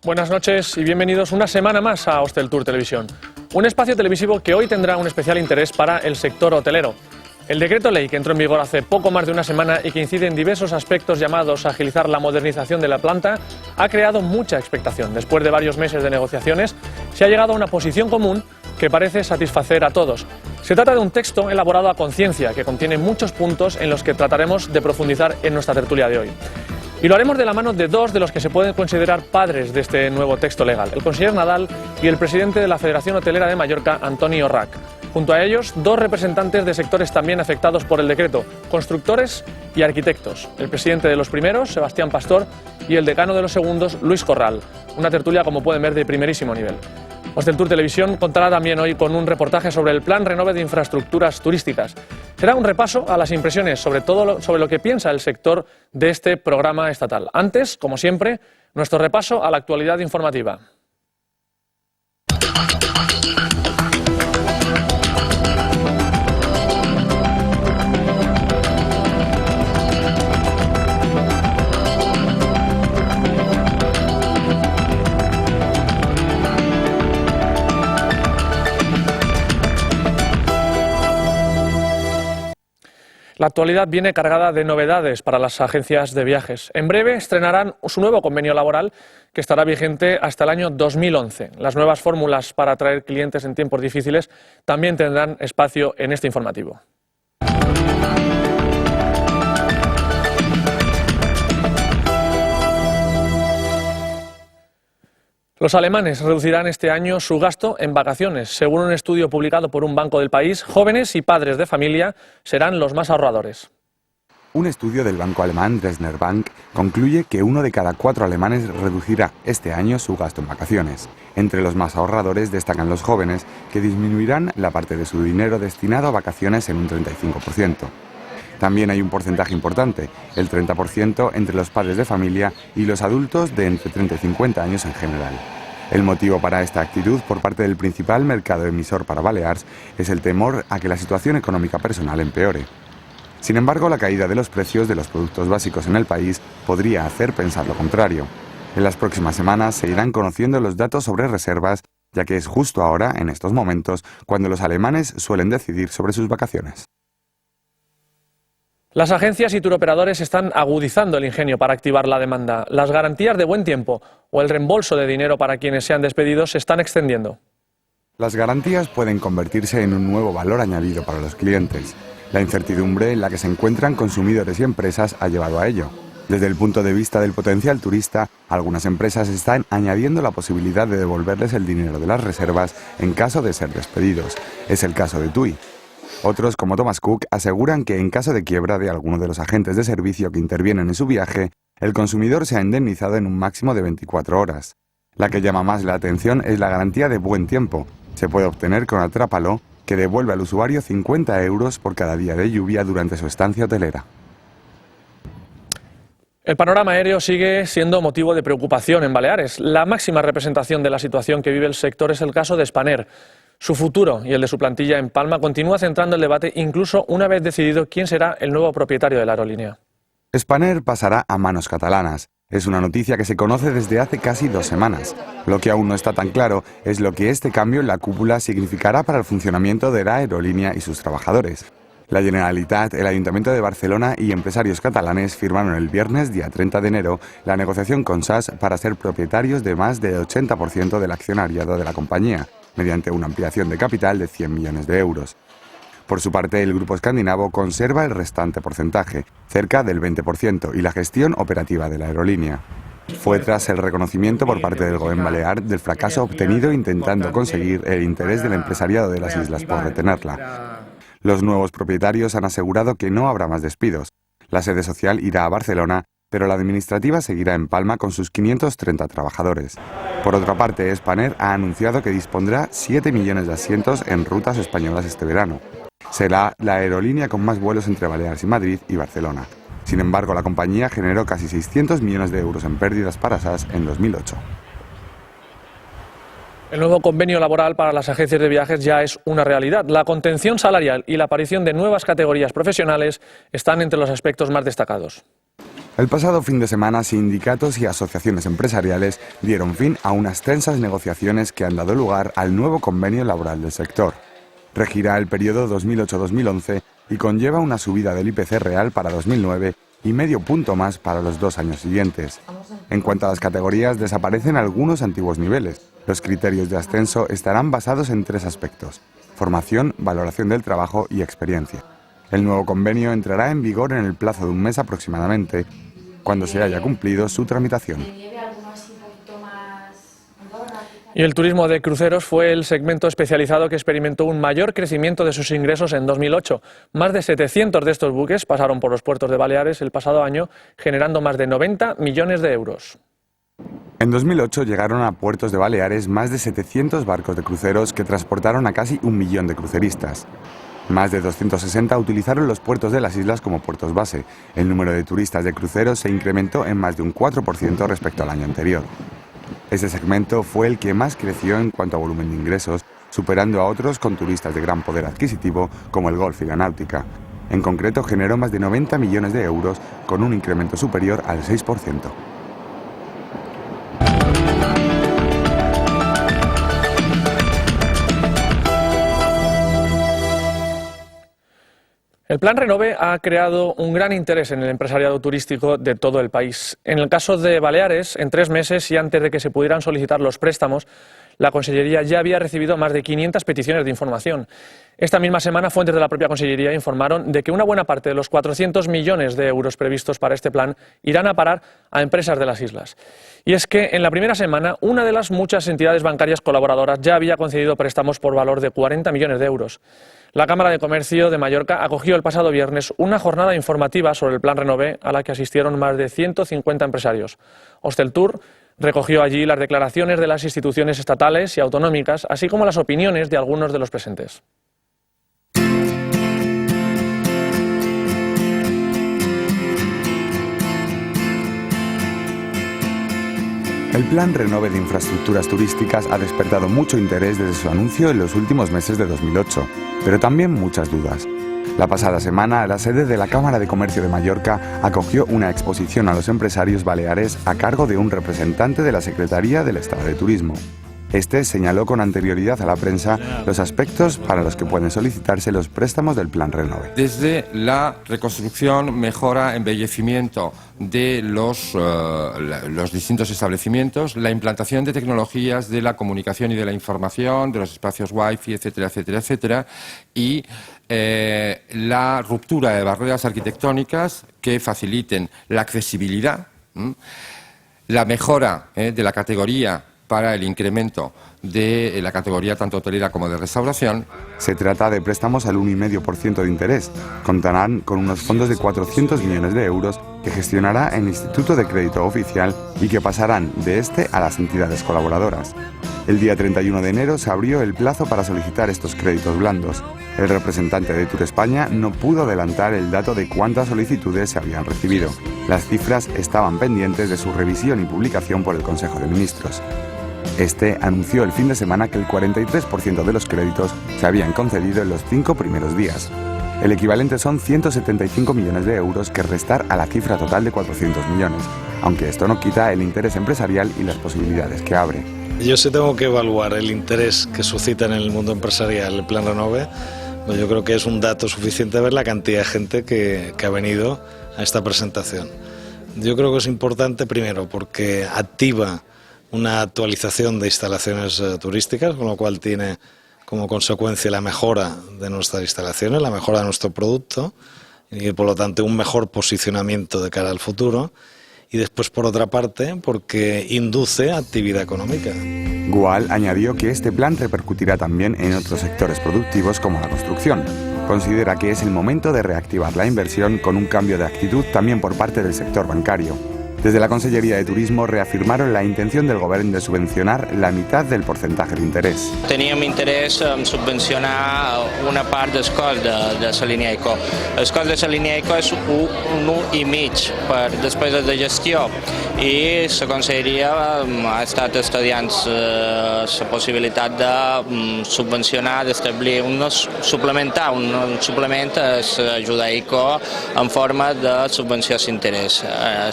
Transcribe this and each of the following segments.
Buenas noches y bienvenidos una semana más a Hosteltour Televisión. Un espacio televisivo que hoy tendrá un especial interés para el sector hotelero. El decreto ley que entró en vigor hace poco más de una semana y que incide en diversos aspectos llamados a agilizar la modernización de la planta ha creado mucha expectación. Después de varios meses de negociaciones se ha llegado a una posición común que parece satisfacer a todos. Se trata de un texto elaborado a conciencia que contiene muchos puntos en los que trataremos de profundizar en nuestra tertulia de hoy. Y lo haremos de la mano de dos de los que se pueden considerar padres de este nuevo texto legal, el conseller Nadal y el presidente de la Federación Hotelera de Mallorca, Antoni Orrac. Junto a ellos, dos representantes de sectores también afectados por el decreto, constructores y arquitectos. El presidente de los primeros, Sebastián Pastor, y el decano de los segundos, Luis Corral. Una tertulia, como pueden ver, de primerísimo nivel. Hosteltour Televisión contará también hoy con un reportaje sobre el Plan Renove de infraestructuras turísticas. Será un repaso a las impresiones, sobre lo que piensa el sector de este programa estatal. Antes, como siempre, nuestro repaso a la actualidad informativa. La actualidad viene cargada de novedades para las agencias de viajes. En breve estrenarán su nuevo convenio laboral que estará vigente hasta el año 2011. Las nuevas fórmulas para atraer clientes en tiempos difíciles también tendrán espacio en este informativo. Los alemanes reducirán este año su gasto en vacaciones. Según un estudio publicado por un banco del país, jóvenes y padres de familia serán los más ahorradores. Un estudio del banco alemán Dresdner Bank concluye que 1 de cada 4 alemanes reducirá este año su gasto en vacaciones. Entre los más ahorradores destacan los jóvenes, que disminuirán la parte de su dinero destinado a vacaciones en un 35%. También hay un porcentaje importante, el 30% entre los padres de familia y los adultos de entre 30 y 50 años en general. El motivo para esta actitud por parte del principal mercado emisor para Balears es el temor a que la situación económica personal empeore. Sin embargo, la caída de los precios de los productos básicos en el país podría hacer pensar lo contrario. En las próximas semanas se irán conociendo los datos sobre reservas, ya que es justo ahora, en estos momentos, cuando los alemanes suelen decidir sobre sus vacaciones. Las agencias y turoperadores están agudizando el ingenio para activar la demanda. Las garantías de buen tiempo o el reembolso de dinero para quienes sean despedidos se están extendiendo. Las garantías pueden convertirse en un nuevo valor añadido para los clientes. La incertidumbre en la que se encuentran consumidores y empresas ha llevado a ello. Desde el punto de vista del potencial turista, algunas empresas están añadiendo la posibilidad de devolverles el dinero de las reservas en caso de ser despedidos. Es el caso de TUI. Otros, como Thomas Cook, aseguran que en caso de quiebra de alguno de los agentes de servicio que intervienen en su viaje, el consumidor se ha indemnizado en un máximo de 24 horas. La que llama más la atención es la garantía de buen tiempo. Se puede obtener con Atrápalo, que devuelve al usuario 50 euros por cada día de lluvia durante su estancia hotelera. El panorama aéreo sigue siendo motivo de preocupación en Baleares. La máxima representación de la situación que vive el sector es el caso de Spanair. Su futuro y el de su plantilla en Palma continúa centrando el debate incluso una vez decidido quién será el nuevo propietario de la aerolínea. Spanair pasará a manos catalanas. Es una noticia que se conoce desde hace casi 2 semanas. Lo que aún no está tan claro es lo que este cambio en la cúpula significará para el funcionamiento de la aerolínea y sus trabajadores. La Generalitat, el Ayuntamiento de Barcelona y empresarios catalanes firmaron el viernes, día 30 de enero, la negociación con SAS para ser propietarios de más del 80% del accionariado de la compañía, mediante una ampliación de capital de 100 millones de euros. Por su parte, el grupo escandinavo conserva el restante porcentaje, cerca del 20%, y la gestión operativa de la aerolínea. Fue tras el reconocimiento por parte del Gobierno balear del fracaso obtenido intentando conseguir el interés del empresariado de las islas por retenerla. Los nuevos propietarios han asegurado que no habrá más despidos. La sede social irá a Barcelona, pero la administrativa seguirá en Palma con sus 530 trabajadores. Por otra parte, Spanair ha anunciado que dispondrá 7 millones de asientos en rutas españolas este verano. Será la aerolínea con más vuelos entre Baleares y Madrid y Barcelona. Sin embargo, la compañía generó casi 600 millones de euros en pérdidas para SAS en 2008. El nuevo convenio laboral para las agencias de viajes ya es una realidad. La contención salarial y la aparición de nuevas categorías profesionales están entre los aspectos más destacados. El pasado fin de semana, sindicatos y asociaciones empresariales dieron fin a unas tensas negociaciones que han dado lugar al nuevo convenio laboral del sector. Regirá el periodo 2008-2011 y conlleva una subida del IPC real para 2009 y medio punto más para los 2 años siguientes. En cuanto a las categorías, desaparecen algunos antiguos niveles. Los criterios de ascenso estarán basados en 3 aspectos: formación, valoración del trabajo y experiencia. El nuevo convenio entrará en vigor en el plazo de un mes aproximadamente, cuando se haya cumplido su tramitación. Y el turismo de cruceros fue el segmento especializado que experimentó un mayor crecimiento de sus ingresos en 2008. Más de 700 de estos buques pasaron por los puertos de Baleares el pasado año, generando más de 90 millones de euros. En 2008 llegaron a puertos de Baleares más de 700 barcos de cruceros que transportaron a casi 1 millón de cruceristas. Más de 260 utilizaron los puertos de las islas como puertos base. El número de turistas de cruceros se incrementó en más de un 4% respecto al año anterior. Este segmento fue el que más creció en cuanto a volumen de ingresos, superando a otros con turistas de gran poder adquisitivo como el golf y la náutica. En concreto, generó más de 90 millones de euros, con un incremento superior al 6%. El Plan Renove ha creado un gran interés en el empresariado turístico de todo el país. En el caso de Baleares, en 3 meses y antes de que se pudieran solicitar los préstamos, la Consellería ya había recibido más de 500 peticiones de información. Esta misma semana, fuentes de la propia Consellería informaron de que una buena parte de los 400 millones de euros previstos para este plan irán a parar a empresas de las islas. Y es que en la primera semana, una de las muchas entidades bancarias colaboradoras ya había concedido préstamos por valor de 40 millones de euros. La Cámara de Comercio de Mallorca acogió el pasado viernes una jornada informativa sobre el Plan Renove a la que asistieron más de 150 empresarios. Hosteltour recogió allí las declaraciones de las instituciones estatales y autonómicas, así como las opiniones de algunos de los presentes. El Plan Renove de Infraestructuras Turísticas ha despertado mucho interés desde su anuncio en los últimos meses de 2008, pero también muchas dudas. La pasada semana, la sede de la Cámara de Comercio de Mallorca acogió una exposición a los empresarios baleares a cargo de un representante de la Secretaría del Estado de Turismo. Este señaló con anterioridad a la prensa los aspectos para los que pueden solicitarse los préstamos del Plan Renove. Desde la reconstrucción, mejora, embellecimiento de los distintos establecimientos, la implantación de tecnologías de la comunicación y de la información, de los espacios wifi, etcétera, etcétera, etcétera, y la ruptura de barreras arquitectónicas que faciliten la accesibilidad, la mejora de la categoría para el incremento de la categoría tanto hotelera como de restauración. Se trata de préstamos al 1,5% de interés. Contarán con unos fondos de 400 millones de euros que gestionará el Instituto de Crédito Oficial y que pasarán de este a las entidades colaboradoras. El día 31 de enero se abrió el plazo para solicitar estos créditos blandos. El representante de Tour España no pudo adelantar el dato de cuántas solicitudes se habían recibido. Las cifras estaban pendientes de su revisión y publicación por el Consejo de Ministros. Este anunció el fin de semana que el 43% de los créditos se habían concedido en los 5 primeros días. El equivalente son 175 millones de euros que restar a la cifra total de 400 millones, aunque esto no quita el interés empresarial y las posibilidades que abre. Yo sí tengo que evaluar el interés que suscita en el mundo empresarial el Plan Renove. Yo creo que es un dato suficiente ver la cantidad de gente que ha venido a esta presentación. Yo creo que es importante primero porque activa una actualización de instalaciones turísticas, con lo cual tiene como consecuencia la mejora de nuestras instalaciones, la mejora de nuestro producto y por lo tanto un mejor posicionamiento de cara al futuro. Y después, por otra parte, porque induce actividad económica. Gual añadió que este plan repercutirá también en otros sectores productivos como la construcción. Considera que es el momento de reactivar la inversión con un cambio de actitud también por parte del sector bancario. Desde la Conselleria de Turismo reafirmaron la intención del Govern de subvencionar la mitad del porcentaje de interès. Teníem interès en subvencionar una part del cost de la línia ECO. El cost de la línia ECO és un 1,5 per despeses de gestió i la Conselleria ha estat estudiant la possibilitat de subvencionar, d'establir suplementar un suplement a l'ajuda ECO en forma de subvenció d'interès,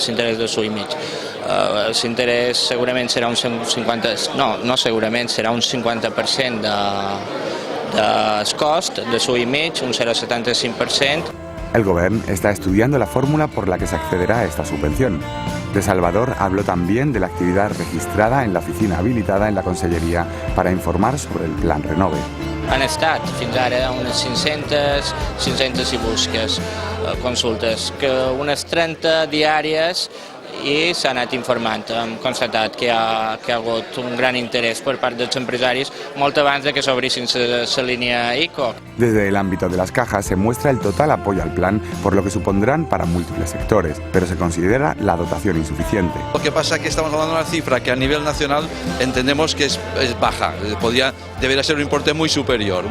l'interès de l'1,5. L'interès segurament serà un 50%, no segurament, serà un 50% del cost de l'1,5, un 0,75%. El Govern está estudiando la fórmula por la que se accederá a esta subvención. De Salvador habló también de la actividad registrada en la oficina habilitada en la Conselleria para informar sobre el Plan Renove. Han estat fins ara unes 500 i busques consultes, que unes 30 diàries, i s'ha anat informant. Hem constatat que hi ha hagut un gran interès per part dels empresaris molt abans de que s'obrissin la línia ECO. Desde el ámbito de las cajas se muestra el total apoyo al plan, por lo que supondrán para múltiples sectores, pero se considera la dotación insuficiente. Lo que pasa es que estamos hablando de una cifra que a nivel nacional entendemos que es baja, debería ser un importe muy superior,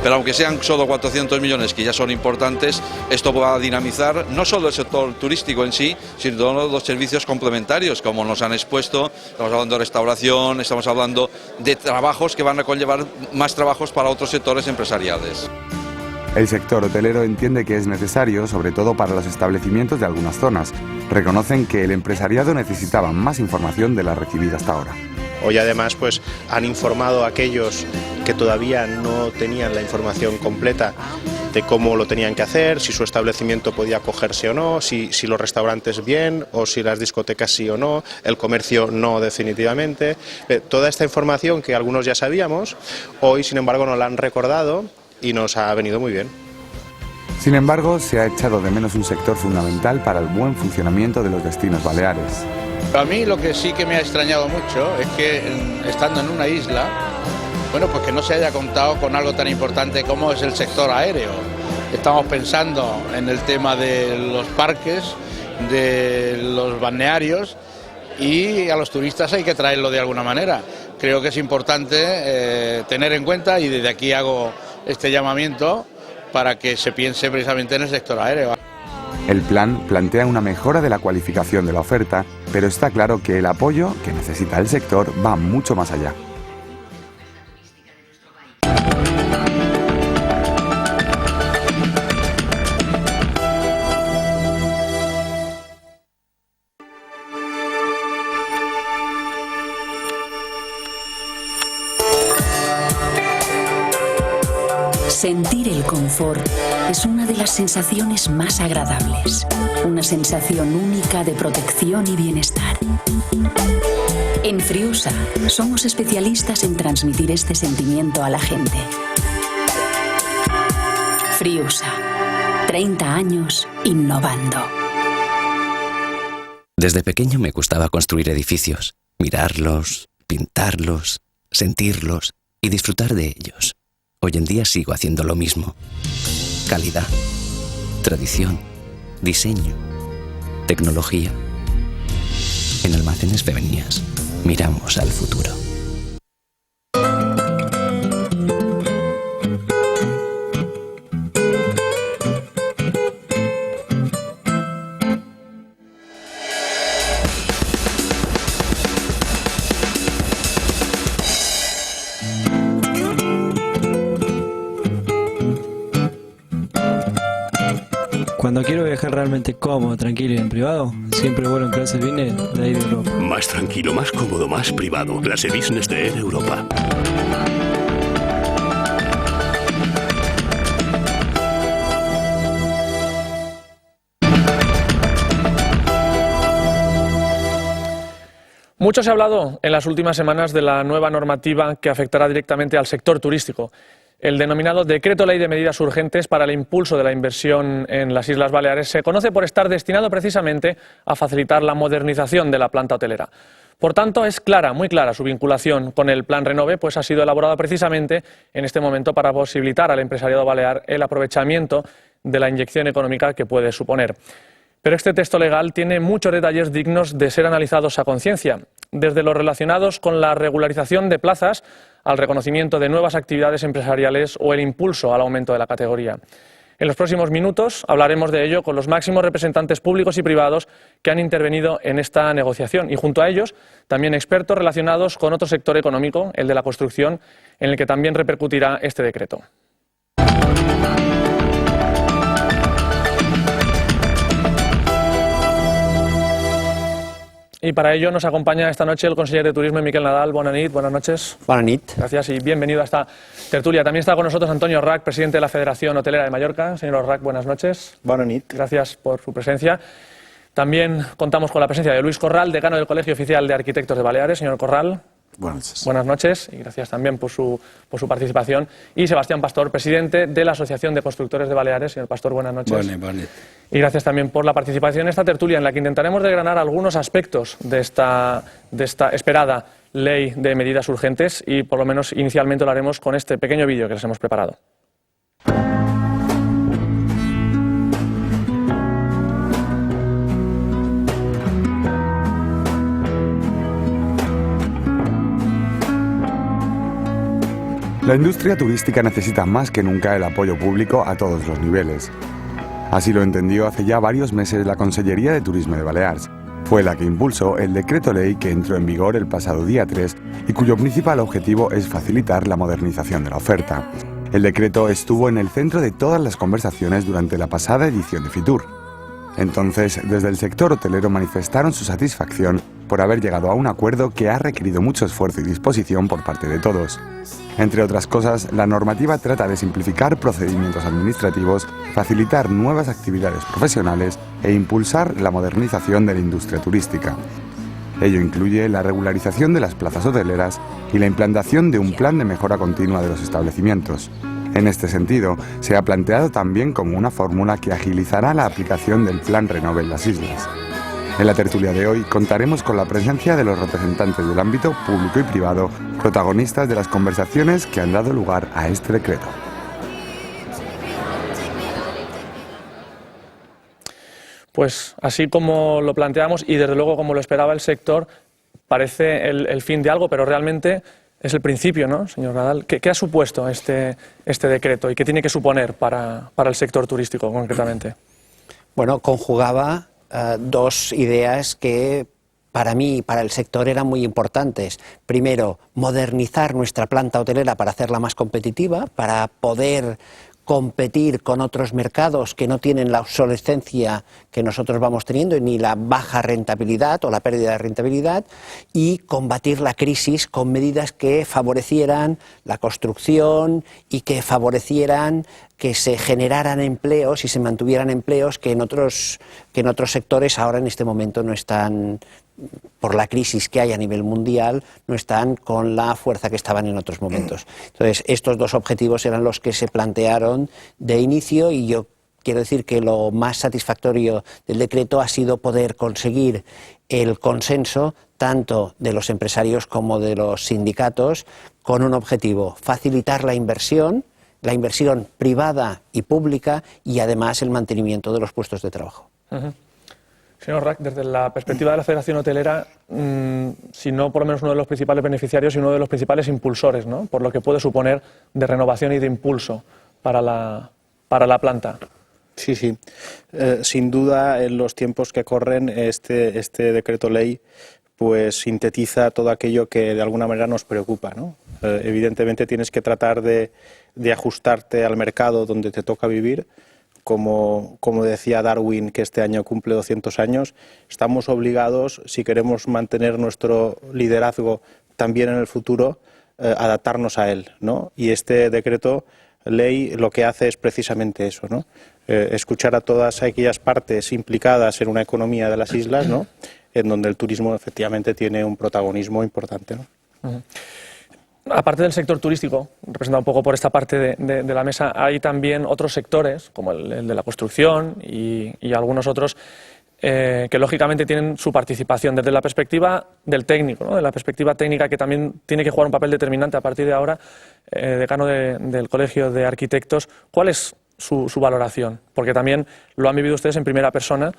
pero aunque sean solo 400 millones, que ya son importantes, esto va a dinamizar no solo el sector turístico en sí, sino todos los servicios complementarios, como nos han expuesto. Estamos hablando de restauración, estamos hablando de trabajos que van a conllevar más trabajos para otros sectores empresariales. El sector hotelero entiende que es necesario, sobre todo para los establecimientos de algunas zonas. Reconocen que el empresariado necesitaba más información de la recibida hasta ahora. Hoy además pues han informado a aquellos que todavía no tenían la información completa de cómo lo tenían que hacer, si su establecimiento podía acogerse o no, si los restaurantes bien o si las discotecas sí o no, el comercio no definitivamente. Toda esta información que algunos ya sabíamos, hoy sin embargo nos la han recordado y nos ha venido muy bien. Sin embargo, se ha echado de menos un sector fundamental para el buen funcionamiento de los destinos baleares. A mí lo que sí que me ha extrañado mucho es que estando en una isla, bueno, pues que no se haya contado con algo tan importante como es el sector aéreo. Estamos pensando en el tema de los parques, de los balnearios, y a los turistas hay que traerlo de alguna manera. Creo que es importante tener en cuenta, y desde aquí hago este llamamiento para que se piense precisamente en el sector aéreo. El plan plantea una mejora de la cualificación de la oferta, pero está claro que el apoyo que necesita el sector va mucho más allá. Sentir el confort es una de las sensaciones más agradables, una sensación única de protección y bienestar. En Friusa somos especialistas en transmitir este sentimiento a la gente. Friusa, 30 años innovando. Desde pequeño me gustaba construir edificios, mirarlos, pintarlos, sentirlos y disfrutar de ellos. Hoy en día sigo haciendo lo mismo. Calidad, tradición, diseño, tecnología. En Almacenes Fevenías miramos al futuro. Cuando quiero viajar realmente cómodo, tranquilo y en privado, siempre vuelo en clase business de Air Europa. Más tranquilo, más cómodo, más privado. Clase business de Air Europa. Mucho se ha hablado en las últimas semanas de la nueva normativa que afectará directamente al sector turístico. El denominado Decreto Ley de Medidas Urgentes para el Impulso de la Inversión en las Islas Baleares se conoce por estar destinado precisamente a facilitar la modernización de la planta hotelera. Por tanto, es clara, muy clara su vinculación con el Plan Renove, pues ha sido elaborado precisamente en este momento para posibilitar al empresariado balear el aprovechamiento de la inyección económica que puede suponer. Pero este texto legal tiene muchos detalles dignos de ser analizados a conciencia, desde los relacionados con la regularización de plazas al reconocimiento de nuevas actividades empresariales o el impulso al aumento de la categoría. En los próximos minutos hablaremos de ello con los máximos representantes públicos y privados que han intervenido en esta negociación y junto a ellos también expertos relacionados con otro sector económico, el de la construcción, en el que también repercutirá este decreto. Y para ello nos acompaña esta noche el conseller de Turismo, Miquel Nadal. Buenas noches. Buenas noches. Gracias y bienvenido a esta tertulia. También está con nosotros Antonio Rac, presidente de la Federación Hotelera de Mallorca. Señor Rac, buenas noches. Buenas noches. Gracias por su presencia. También contamos con la presencia de Luis Corral, decano del Colegio Oficial de Arquitectos de Baleares. Señor Corral. Buenas noches. Buenas noches y gracias también por su participación. Y Sebastián Pastor, presidente de la Asociación de Constructores de Baleares. Señor Pastor, buenas noches. Buenas. Y gracias también por la participación en esta tertulia en la que intentaremos desgranar algunos aspectos de esta esperada ley de medidas urgentes y por lo menos inicialmente lo haremos con este pequeño vídeo que les hemos preparado. La industria turística necesita más que nunca el apoyo público a todos los niveles. Así lo entendió hace ya varios meses la Consellería de Turisme de Balears. Fue la que impulsó el decreto ley que entró en vigor el pasado día 3 y cuyo principal objetivo es facilitar la modernización de la oferta. El decreto estuvo en el centro de todas las conversaciones durante la pasada edición de Fitur. Entonces, desde el sector hotelero manifestaron su satisfacción por haber llegado a un acuerdo que ha requerido mucho esfuerzo y disposición por parte de todos. Entre otras cosas, la normativa trata de simplificar procedimientos administrativos, facilitar nuevas actividades profesionales e impulsar la modernización de la industria turística. Ello incluye la regularización de las plazas hoteleras y la implantación de un plan de mejora continua de los establecimientos. En este sentido, se ha planteado también como una fórmula que agilizará la aplicación del Plan Renove en las islas. En la tertulia de hoy contaremos con la presencia de los representantes del ámbito público y privado, protagonistas de las conversaciones que han dado lugar a este decreto. Pues así como lo planteamos y desde luego como lo esperaba el sector, parece el fin de algo, pero realmente es el principio, ¿no, señor Nadal? ¿Qué ha supuesto este decreto y qué tiene que suponer para el sector turístico concretamente? Bueno, conjugaba dos ideas que para mí y para el sector eran muy importantes. Primero, modernizar nuestra planta hotelera para hacerla más competitiva, para poder competir con otros mercados que no tienen la obsolescencia que nosotros vamos teniendo, ni la baja rentabilidad o la pérdida de rentabilidad, y combatir la crisis con medidas que favorecieran la construcción y que favorecieran que se generaran empleos y se mantuvieran empleos que en otros sectores ahora en este momento no están, por la crisis que hay a nivel mundial, no están con la fuerza que estaban en otros momentos. Entonces, estos dos objetivos eran los que se plantearon de inicio y yo quiero decir que lo más satisfactorio del decreto ha sido poder conseguir el consenso tanto de los empresarios como de los sindicatos con un objetivo: facilitar la inversión privada y pública y además el mantenimiento de los puestos de trabajo. Señor Rac, desde la perspectiva de la Federación Hotelera, si no por lo menos uno de los principales beneficiarios y uno de los principales impulsores, ¿no?, por lo que puede suponer de renovación y de impulso para la planta. Sí. Sin duda, en los tiempos que corren, este decreto ley pues sintetiza todo aquello que de alguna manera nos preocupa, ¿no? Evidentemente tienes que tratar de ajustarte al mercado donde te toca vivir. Como decía Darwin, que este año cumple 200 años, estamos obligados, si queremos mantener nuestro liderazgo también en el futuro, adaptarnos a él, ¿no? Y este decreto ley lo que hace es precisamente eso, ¿no? Escuchar a todas aquellas partes implicadas en una economía de las islas, ¿no?, en donde el turismo efectivamente tiene un protagonismo importante, ¿no? Aparte del sector turístico, representado un poco por esta parte de la mesa, hay también otros sectores, como el de la construcción y algunos otros, que lógicamente tienen su participación desde la perspectiva del técnico, ¿no?, de la perspectiva técnica, que también tiene que jugar un papel determinante a partir de ahora, decano del Colegio de Arquitectos. ¿Cuál es su valoración? Porque también lo han vivido ustedes en primera persona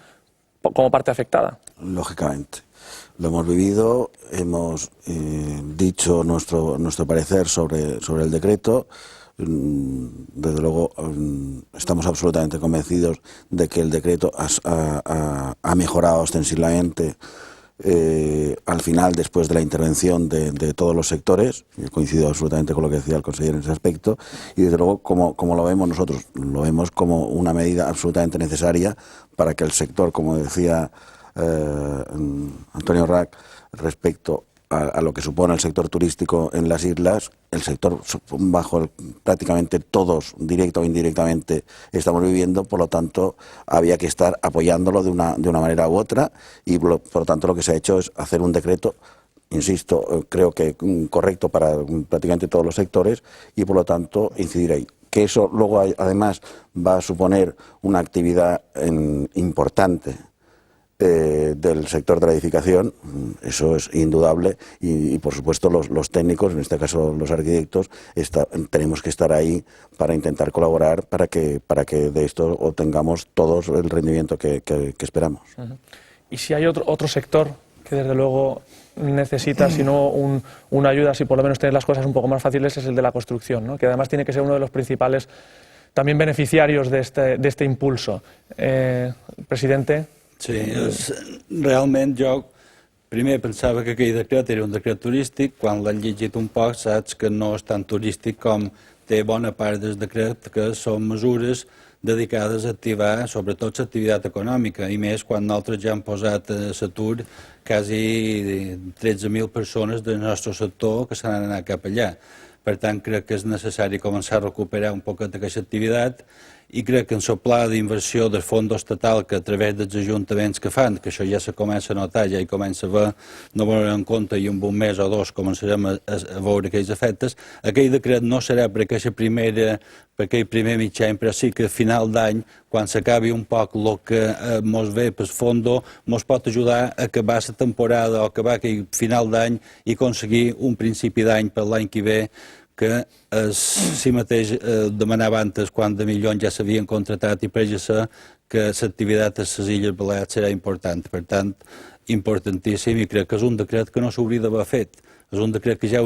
como parte afectada? Lógicamente. Lo hemos vivido, hemos dicho nuestro parecer sobre el decreto. Desde luego estamos absolutamente convencidos de que el decreto ha mejorado ostensiblemente al final, después de la intervención de todos los sectores. Yo coincido absolutamente con lo que decía el consejero en ese aspecto, y desde luego como lo vemos nosotros, lo vemos como una medida absolutamente necesaria para que el sector, como decía Antonio Rack, respecto a lo que supone el sector turístico en las islas, el sector bajo prácticamente todos, directa o indirectamente, estamos viviendo. Por lo tanto, había que estar apoyándolo de una manera u otra, y por lo tanto lo que se ha hecho es hacer un decreto, insisto, creo que correcto para prácticamente todos los sectores, y por lo tanto incidir ahí. Que eso luego además va a suponer una actividad importante del sector de la edificación, eso es indudable, y por supuesto los técnicos, en este caso los arquitectos, tenemos que estar ahí para intentar colaborar para que de esto obtengamos todos el rendimiento que esperamos. Y si hay otro sector que desde luego necesita, si no una ayuda, si por lo menos tener las cosas un poco más fáciles, es el de la construcción, ¿no? Que además tiene que ser uno de los principales también beneficiarios de este impulso. Presidente. Sí, realment jo primer pensava que aquell decret era un decret turístic. Quan l'he llegit un poc saps que no és tan turístic com té bona part del decret, que són mesures dedicades a activar sobretot l'activitat econòmica, i més quan nosaltres ja hem posat a l'atur quasi 13.000 persones del nostre sector que s'han anat cap allà. Per tant, crec que és necessari començar a recuperar un poquet aquesta activitat, i crec que en el pla d'inversió del fons estatal, que a través dels ajuntaments que fan, que això ja se comença a notar, ja hi comença a haver, no veurem en compte, i en un mes o dos començarem a veure aquells efectes. Aquell decret no serà per aquell primer mig any, però sí que a final d'any, quan s'acabi un poc el que mos ve pel fons, mos pot ajudar a acabar la temporada o acabar aquell final d'any i aconseguir un principi d'any per l'any que ve, que si mateix demanava antes quant de milions ja s'havien contratat, i per això que l'activitat a les Illes Balears serà important. Per tant, importantíssim, i crec que és un decret que no s'hauria d'haver fet. És un decret que ja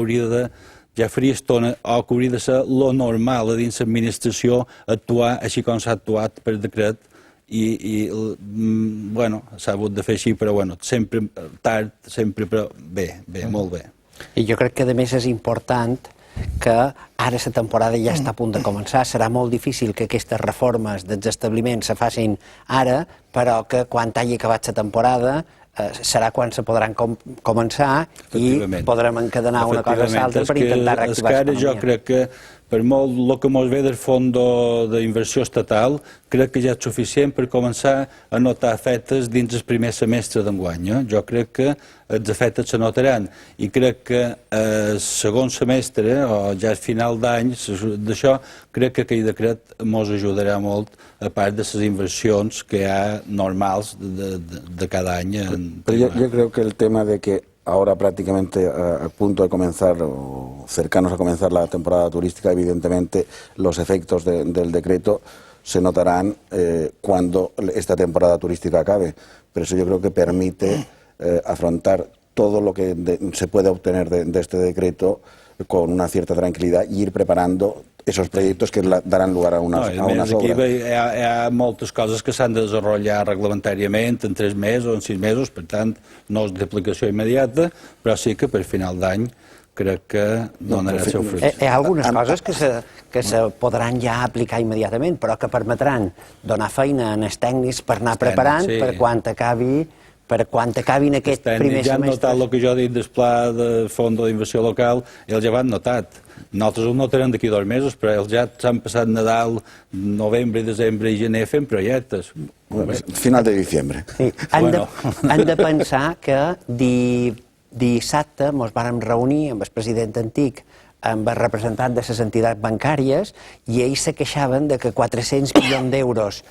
faria estona, o que hauria de ser lo normal a dins l'administració, actuar així com s'ha actuat per decret, i bueno, s'ha hagut de fer així, però bueno, sempre tard, sempre, però bé, molt bé. I jo crec que a més és important que ara la temporada ja està a punt de començar. Serà molt difícil que aquestes reformes dels establiments se facin ara, però que quan hagi acabat la temporada serà quan se podran començar i podrem encadenar una cosa a l'altra per intentar reactivar l'economia. Jo crec que per molt el que ens ve del fons d'inversió estatal, crec que ja és suficient per començar a notar efectes dins el primer semestre d'enguany. Jo crec que els efectes se notaran, i crec que el segon semestre, o ja al final d'any, d'això, crec que aquell decret ens ajudarà molt, a part de les inversions que hi ha normals de cada any. Pero yo creo que el tema de que ahora prácticamente a punto de comenzar o cercanos a comenzar la temporada turística, evidentemente los efectos del decreto se notarán cuando esta temporada turística acabe. Pero eso yo creo que permite afrontar todo lo que se puede obtener de este decreto con una cierta tranquilidad y ir preparando esos proyectos que darán lugar a unas obras. Aquí hi ha moltes coses que s'han de desenvolupar reglamentàriament en 3 mesos o en 6 mesos, per tant, no és d'aplicació immediata, però sí que per final d'any crec que donarà el seu fruit. Hi ha algunes coses que se podran ja aplicar immediatament, però que permetran donar feina als tècnics per anar preparant per quan acabin aquest primer semestre. Ja han notat el que jo he dit del pla de fons d'inversió local, ells ja ho han notat. Nosaltres ho notarem d'aquí 2 mesos, però ells ja s'han passat Nadal, novembre, desembre i gener fent projectes. Final de diciembre. Han de pensar que dissabte ens vàrem reunir amb el president antic, amb el representant de les entitats bancàries, i ells se queixaven de que 400 milions d'euros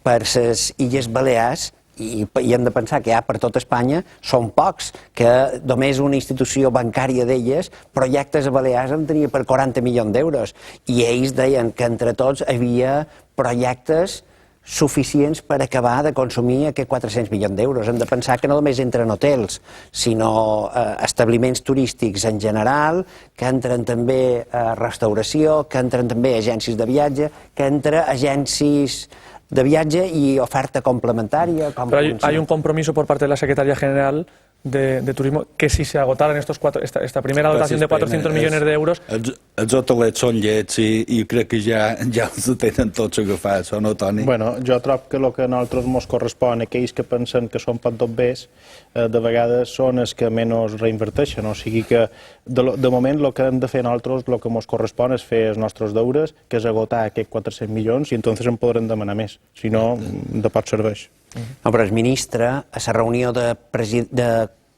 per les Illes Balears, i hem de pensar que hi ha per tot Espanya, són pocs, que només una institució bancària d'elles, projectes a Balears en tenia per 40 milions d'euros, i ells deien que entre tots hi havia projectes suficients per acabar de consumir aquests 400 milions d'euros. Hem de pensar que no només entren hotels, sinó establiments turístics en general, que entren també restauració, que entren també agències de viatge, que entren agències de viatge y oferta complementaria. Pero hay un compromiso por parte de la Secretaría General de Turismo que si se agotaran esta primera dotación de 400 millones de euros... Els hotelets són llets i crec que ja els tenen tots agafats, o no, Toni? Bueno, jo trobo que el que a nosaltres ens correspon, aquells que pensen que són pot dobbers, de vegades són els que menys reinverteixen, o sigui que de moment el que hem de fer nosaltres, el que ens correspon és fer els nostres deures, que és agotar aquests 400 milions i entonces en podrem demanar més, si no, de poc serveix. No, però el ministre, a la reunió de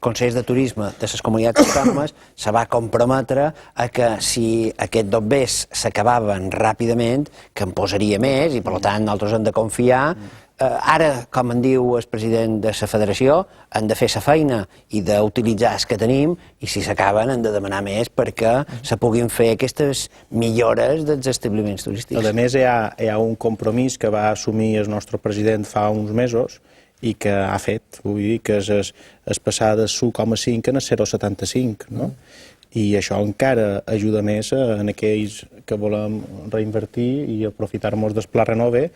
consellers de turisme de les comunitats autònomes, se va comprometre a que si aquests dobbers s'acabaven ràpidament, que en posaria més, i per tant nosaltres hem de confiar. Ara, com en diu el president de la federació, hem de fer la feina i d'utilitzar els que tenim, i si s'acaben hem de demanar més perquè se puguin fer aquestes millores dels establiments turístics. A més, hi ha un compromís que va assumir el nostre president fa uns mesos i que ha fet, vull dir que és passar de 1,5 a 0,75, no? I això encara ajuda més en aquells que volem reinvertir i aprofitar-nos del Pla Renove,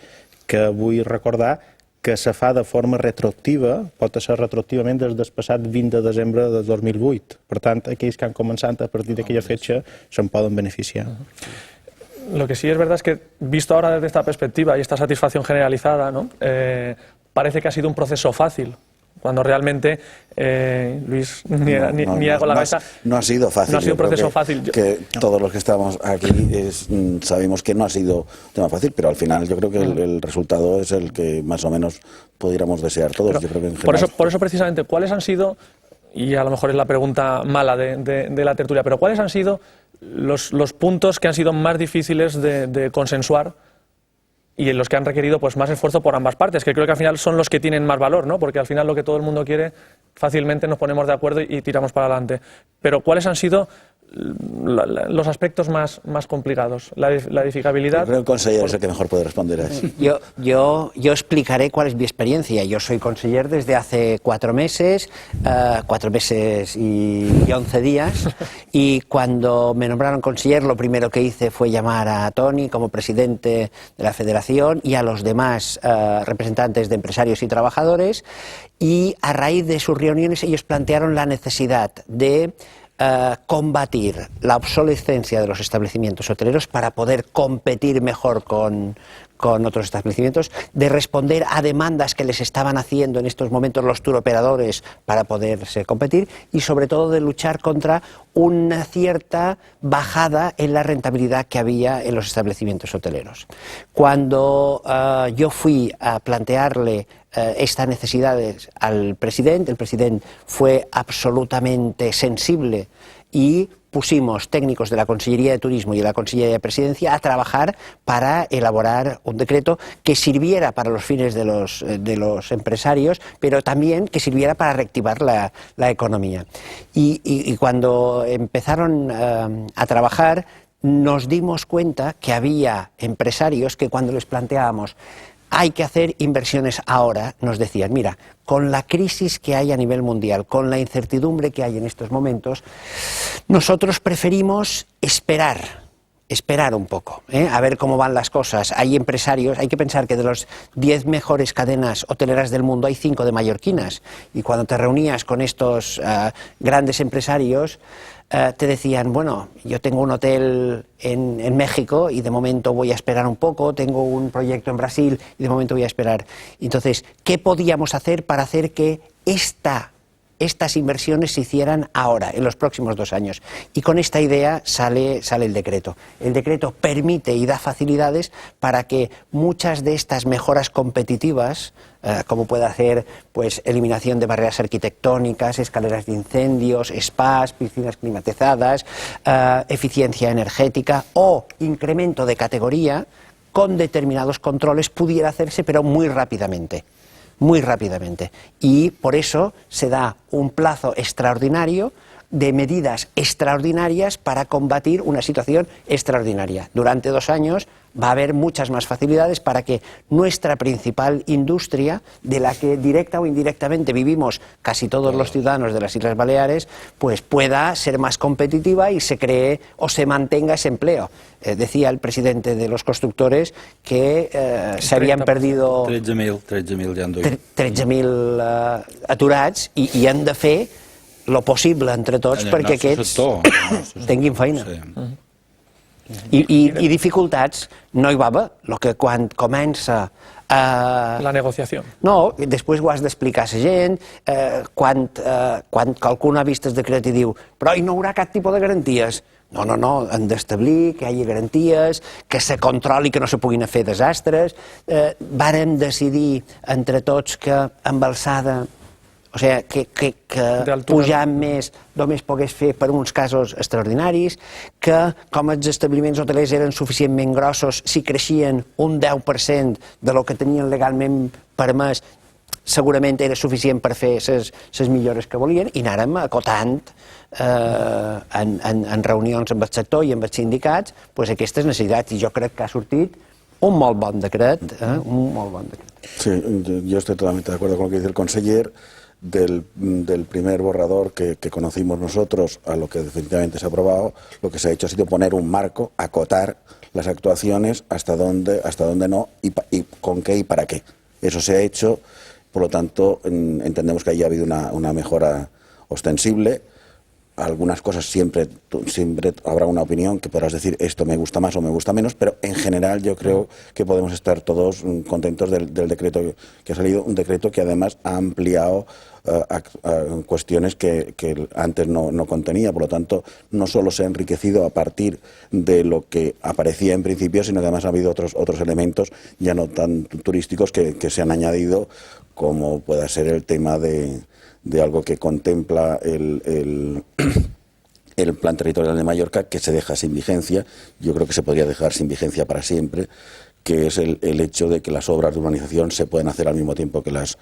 que vull recordar que se fa de forma retroactiva, pot ser retroactivament des del passat 20 de desembre de 2008. Per tant, aquells que han començat a partir d'aquella fetge se'n poden beneficiar. Lo que sí es verdad es que, visto ahora desde esta perspectiva y esta satisfacción generalizada, ¿no? Parece que ha sido un proceso fácil, cuando realmente Luis niega con la cabeza. No ha sido fácil. No ha sido un proceso fácil. Que todos los que estamos aquí sabemos que no ha sido un tema fácil, pero al final yo creo que el resultado es el que más o menos pudiéramos desear todos. Yo creo que en general... por eso precisamente, ¿cuáles han sido, y a lo mejor es la pregunta mala de la tertulia, pero cuáles han sido los puntos que han sido más difíciles de consensuar y en los que han requerido pues más esfuerzo por ambas partes, que creo que al final son los que tienen más valor, ¿no? Porque al final lo que todo el mundo quiere, fácilmente nos ponemos de acuerdo y tiramos para adelante. Pero ¿cuáles han sido los aspectos más complicados? La edificabilidad... Yo creo que el consejero es el que mejor puede responder a eso. Yo explicaré cuál es mi experiencia. Yo soy conseller desde hace 4 meses y 11 días, y cuando me nombraron conseller lo primero que hice fue llamar a Toni como presidente de la federación y a los demás representantes de empresarios y trabajadores, y a raíz de sus reuniones ellos plantearon la necesidad de combatir la obsolescencia de los establecimientos hoteleros para poder competir mejor con otros establecimientos, de responder a demandas que les estaban haciendo en estos momentos los touroperadores para poderse competir, y sobre todo de luchar contra una cierta bajada en la rentabilidad que había en los establecimientos hoteleros. Cuando yo fui a plantearle estas necesidades al presidente, el presidente fue absolutamente sensible y pusimos técnicos de la Consellería de Turismo y de la Consellería de Presidencia a trabajar para elaborar un decreto que sirviera para los fines de los empresarios, pero también que sirviera para reactivar la economía. Y cuando empezaron a trabajar, nos dimos cuenta que había empresarios que cuando les planteábamos hay que hacer inversiones ahora, nos decían, mira, con la crisis que hay a nivel mundial, con la incertidumbre que hay en estos momentos, nosotros preferimos esperar un poco, a ver cómo van las cosas. Hay empresarios, hay que pensar que de los 10 mejores cadenas hoteleras del mundo hay 5 de mallorquinas, y cuando te reunías con estos grandes empresarios, te decían, bueno, yo tengo un hotel en México y de momento voy a esperar un poco, tengo un proyecto en Brasil y de momento voy a esperar. Entonces, ¿qué podíamos hacer para hacer que estas inversiones se hicieran ahora, en los próximos 2 años? Y con esta idea sale el decreto. El decreto permite y da facilidades para que muchas de estas mejoras competitivas, como puede hacer pues eliminación de barreras arquitectónicas, escaleras de incendios, spas, piscinas climatizadas, eficiencia energética o incremento de categoría, con determinados controles pudiera hacerse, pero muy rápidamente. Y por eso se da un plazo extraordinario de medidas extraordinarias para combatir una situación extraordinaria. Durante 2 años va a haber muchas más facilidades para que nuestra principal industria, de la que directa o indirectamente vivimos casi todos los ciudadanos de las Islas Baleares, pues pueda ser más competitiva y se cree o se mantenga ese empleo. Decía el presidente de los constructores que se habían perdido 13.000 aturats i han de fer lo possible entre tots perquè aquests tinguin feina. I dificultats no hi va haver. El que quan comença la negociació. No, després ho has d'explicar a la gent, quan qualcun ha vist el decret i diu però hi no haurà cap tipus de garanties. No, han d'establir que hi hagi garanties, que se controli que no se puguin fer desastres. Vàrem decidir entre tots que amb alçada, o sigui, que pujar més només pogués fer per uns casos extraordinaris, que com els establiments hotelers eren suficientment grossos, si creixien un 10% de lo que tenien legalment permès, segurament era suficient per fer les millores que volien, i anàrem acotant en reunions amb el sector i amb els sindicats aquestes necessitats, i jo crec que ha sortit un molt bon decret, un molt bon decret. Sí, yo estoy totalmente de acuerdo con lo que dice el conseller. Del primer borrador que conocimos nosotros a lo que definitivamente se ha aprobado, lo que se ha hecho ha sido poner un marco, acotar las actuaciones hasta dónde no y con qué y para qué. Eso se ha hecho, por lo tanto entendemos que ahí ha habido una mejora ostensible. Algunas cosas siempre habrá una opinión que podrás decir esto me gusta más o me gusta menos, pero en general yo creo que podemos estar todos contentos del decreto que ha salido, un decreto que además ha ampliado cuestiones que antes no contenía, por lo tanto no solo se ha enriquecido a partir de lo que aparecía en principio, sino que además ha habido otros elementos ya no tan turísticos que se han añadido, como pueda ser el tema de algo que contempla el Plan Territorial de Mallorca, que se deja sin vigencia. Yo creo que se podría dejar sin vigencia para siempre, que es el hecho de que las obras de urbanización se pueden hacer al mismo tiempo que las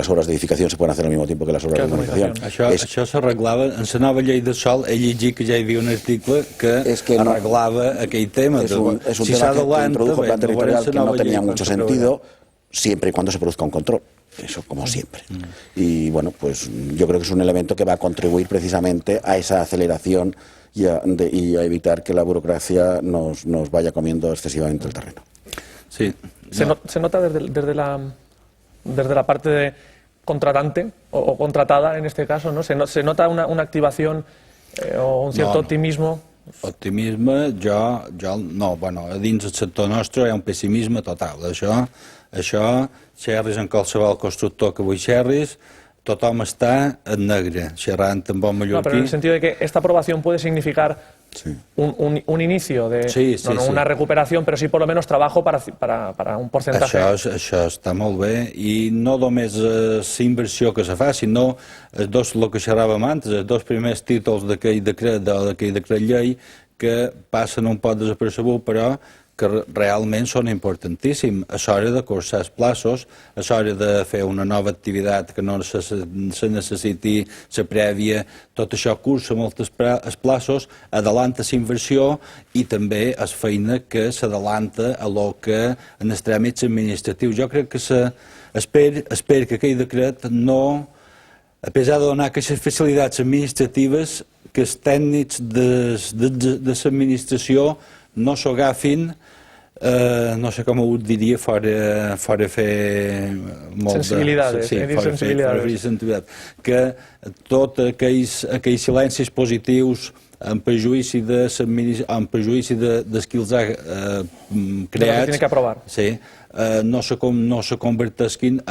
obras de edificación se pueden hacer al mismo tiempo que las obras de urbanización. Això s'arreglava en la nova llei del sòl. He llegit que ja hi havia un article que arreglava aquell tema. Es un tema que introdujo el Plan Territorial que no tenía mucho sentido, siempre y cuando se produzca un control. Eso como siempre. Y bueno, pues yo creo que es un elemento que va a contribuir precisamente a esa aceleración y a evitar que la burocracia nos vaya comiendo excesivamente el terreno. Sí. Se nota desde la parte de contratante o contratada en este caso, ¿no? Se nota una activación o un cierto optimismo. Optimisme, jo no, bueno, a dins del sector nostre hi ha un pessimisme total. Això, xerris en qualsevol constructor que vull xerris, tothom està en negre, xerrant en bon mallorquí. No, pero en el sentido de que esta aprobación puede significar un inicio de una recuperación, pero sí por lo menos trabajo para un porcentaje. Això està molt bé, i no només la inversió que se fa, sinó el que xerràvem antes, els 2 primers títols d'aquell decret llei que passen un poc desapercebuts, però que realment són importantíssims. A l'hora de cursar els plaços, a l'hora de fer una nova activitat que no se necessiti la prèvia, tot això cursa molts els plaços, adelanta la inversió i també és feina que s'adelanta a lo que en els tràmits administratius. Jo crec que espero que aquell decret no, a pesar de donar aquestes facilitats administratives, que els tècnics de l'administració no s'ho agafin, no sé com ho diria, fora fer molt de... Sensibilitats. Sí, fora fer sensibilitat. Que tots aquells silencis positius en perjuïci dels qui els ha creats, no se convertisquin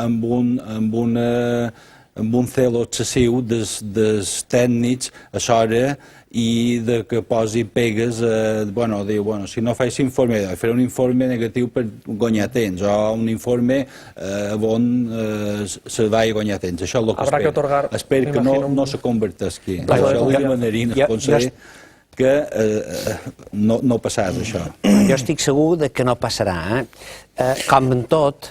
en un celo excessiu dels tècnics a l'hora i que posi pegues, si no faig informe, faré un informe negatiu per guanyar temps, o un informe on se va a guanyar temps. Això és el que espero. Espero que no se convertisqui. Això li demanaria al conseller que no passàs això. Jo estic segur que no passarà. Com en tot,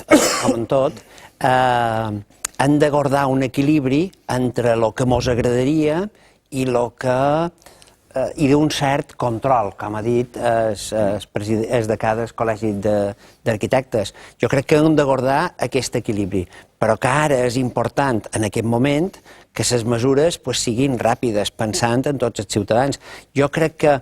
hem de guardar un equilibri entre el que ens agradaria i d'un cert control, com ha dit el decà del Col·legi d'Arquitectes. Jo crec que hem de guardar aquest equilibri, però que ara és important en aquest moment que les mesures siguin ràpides, pensant en tots els ciutadans. Jo crec que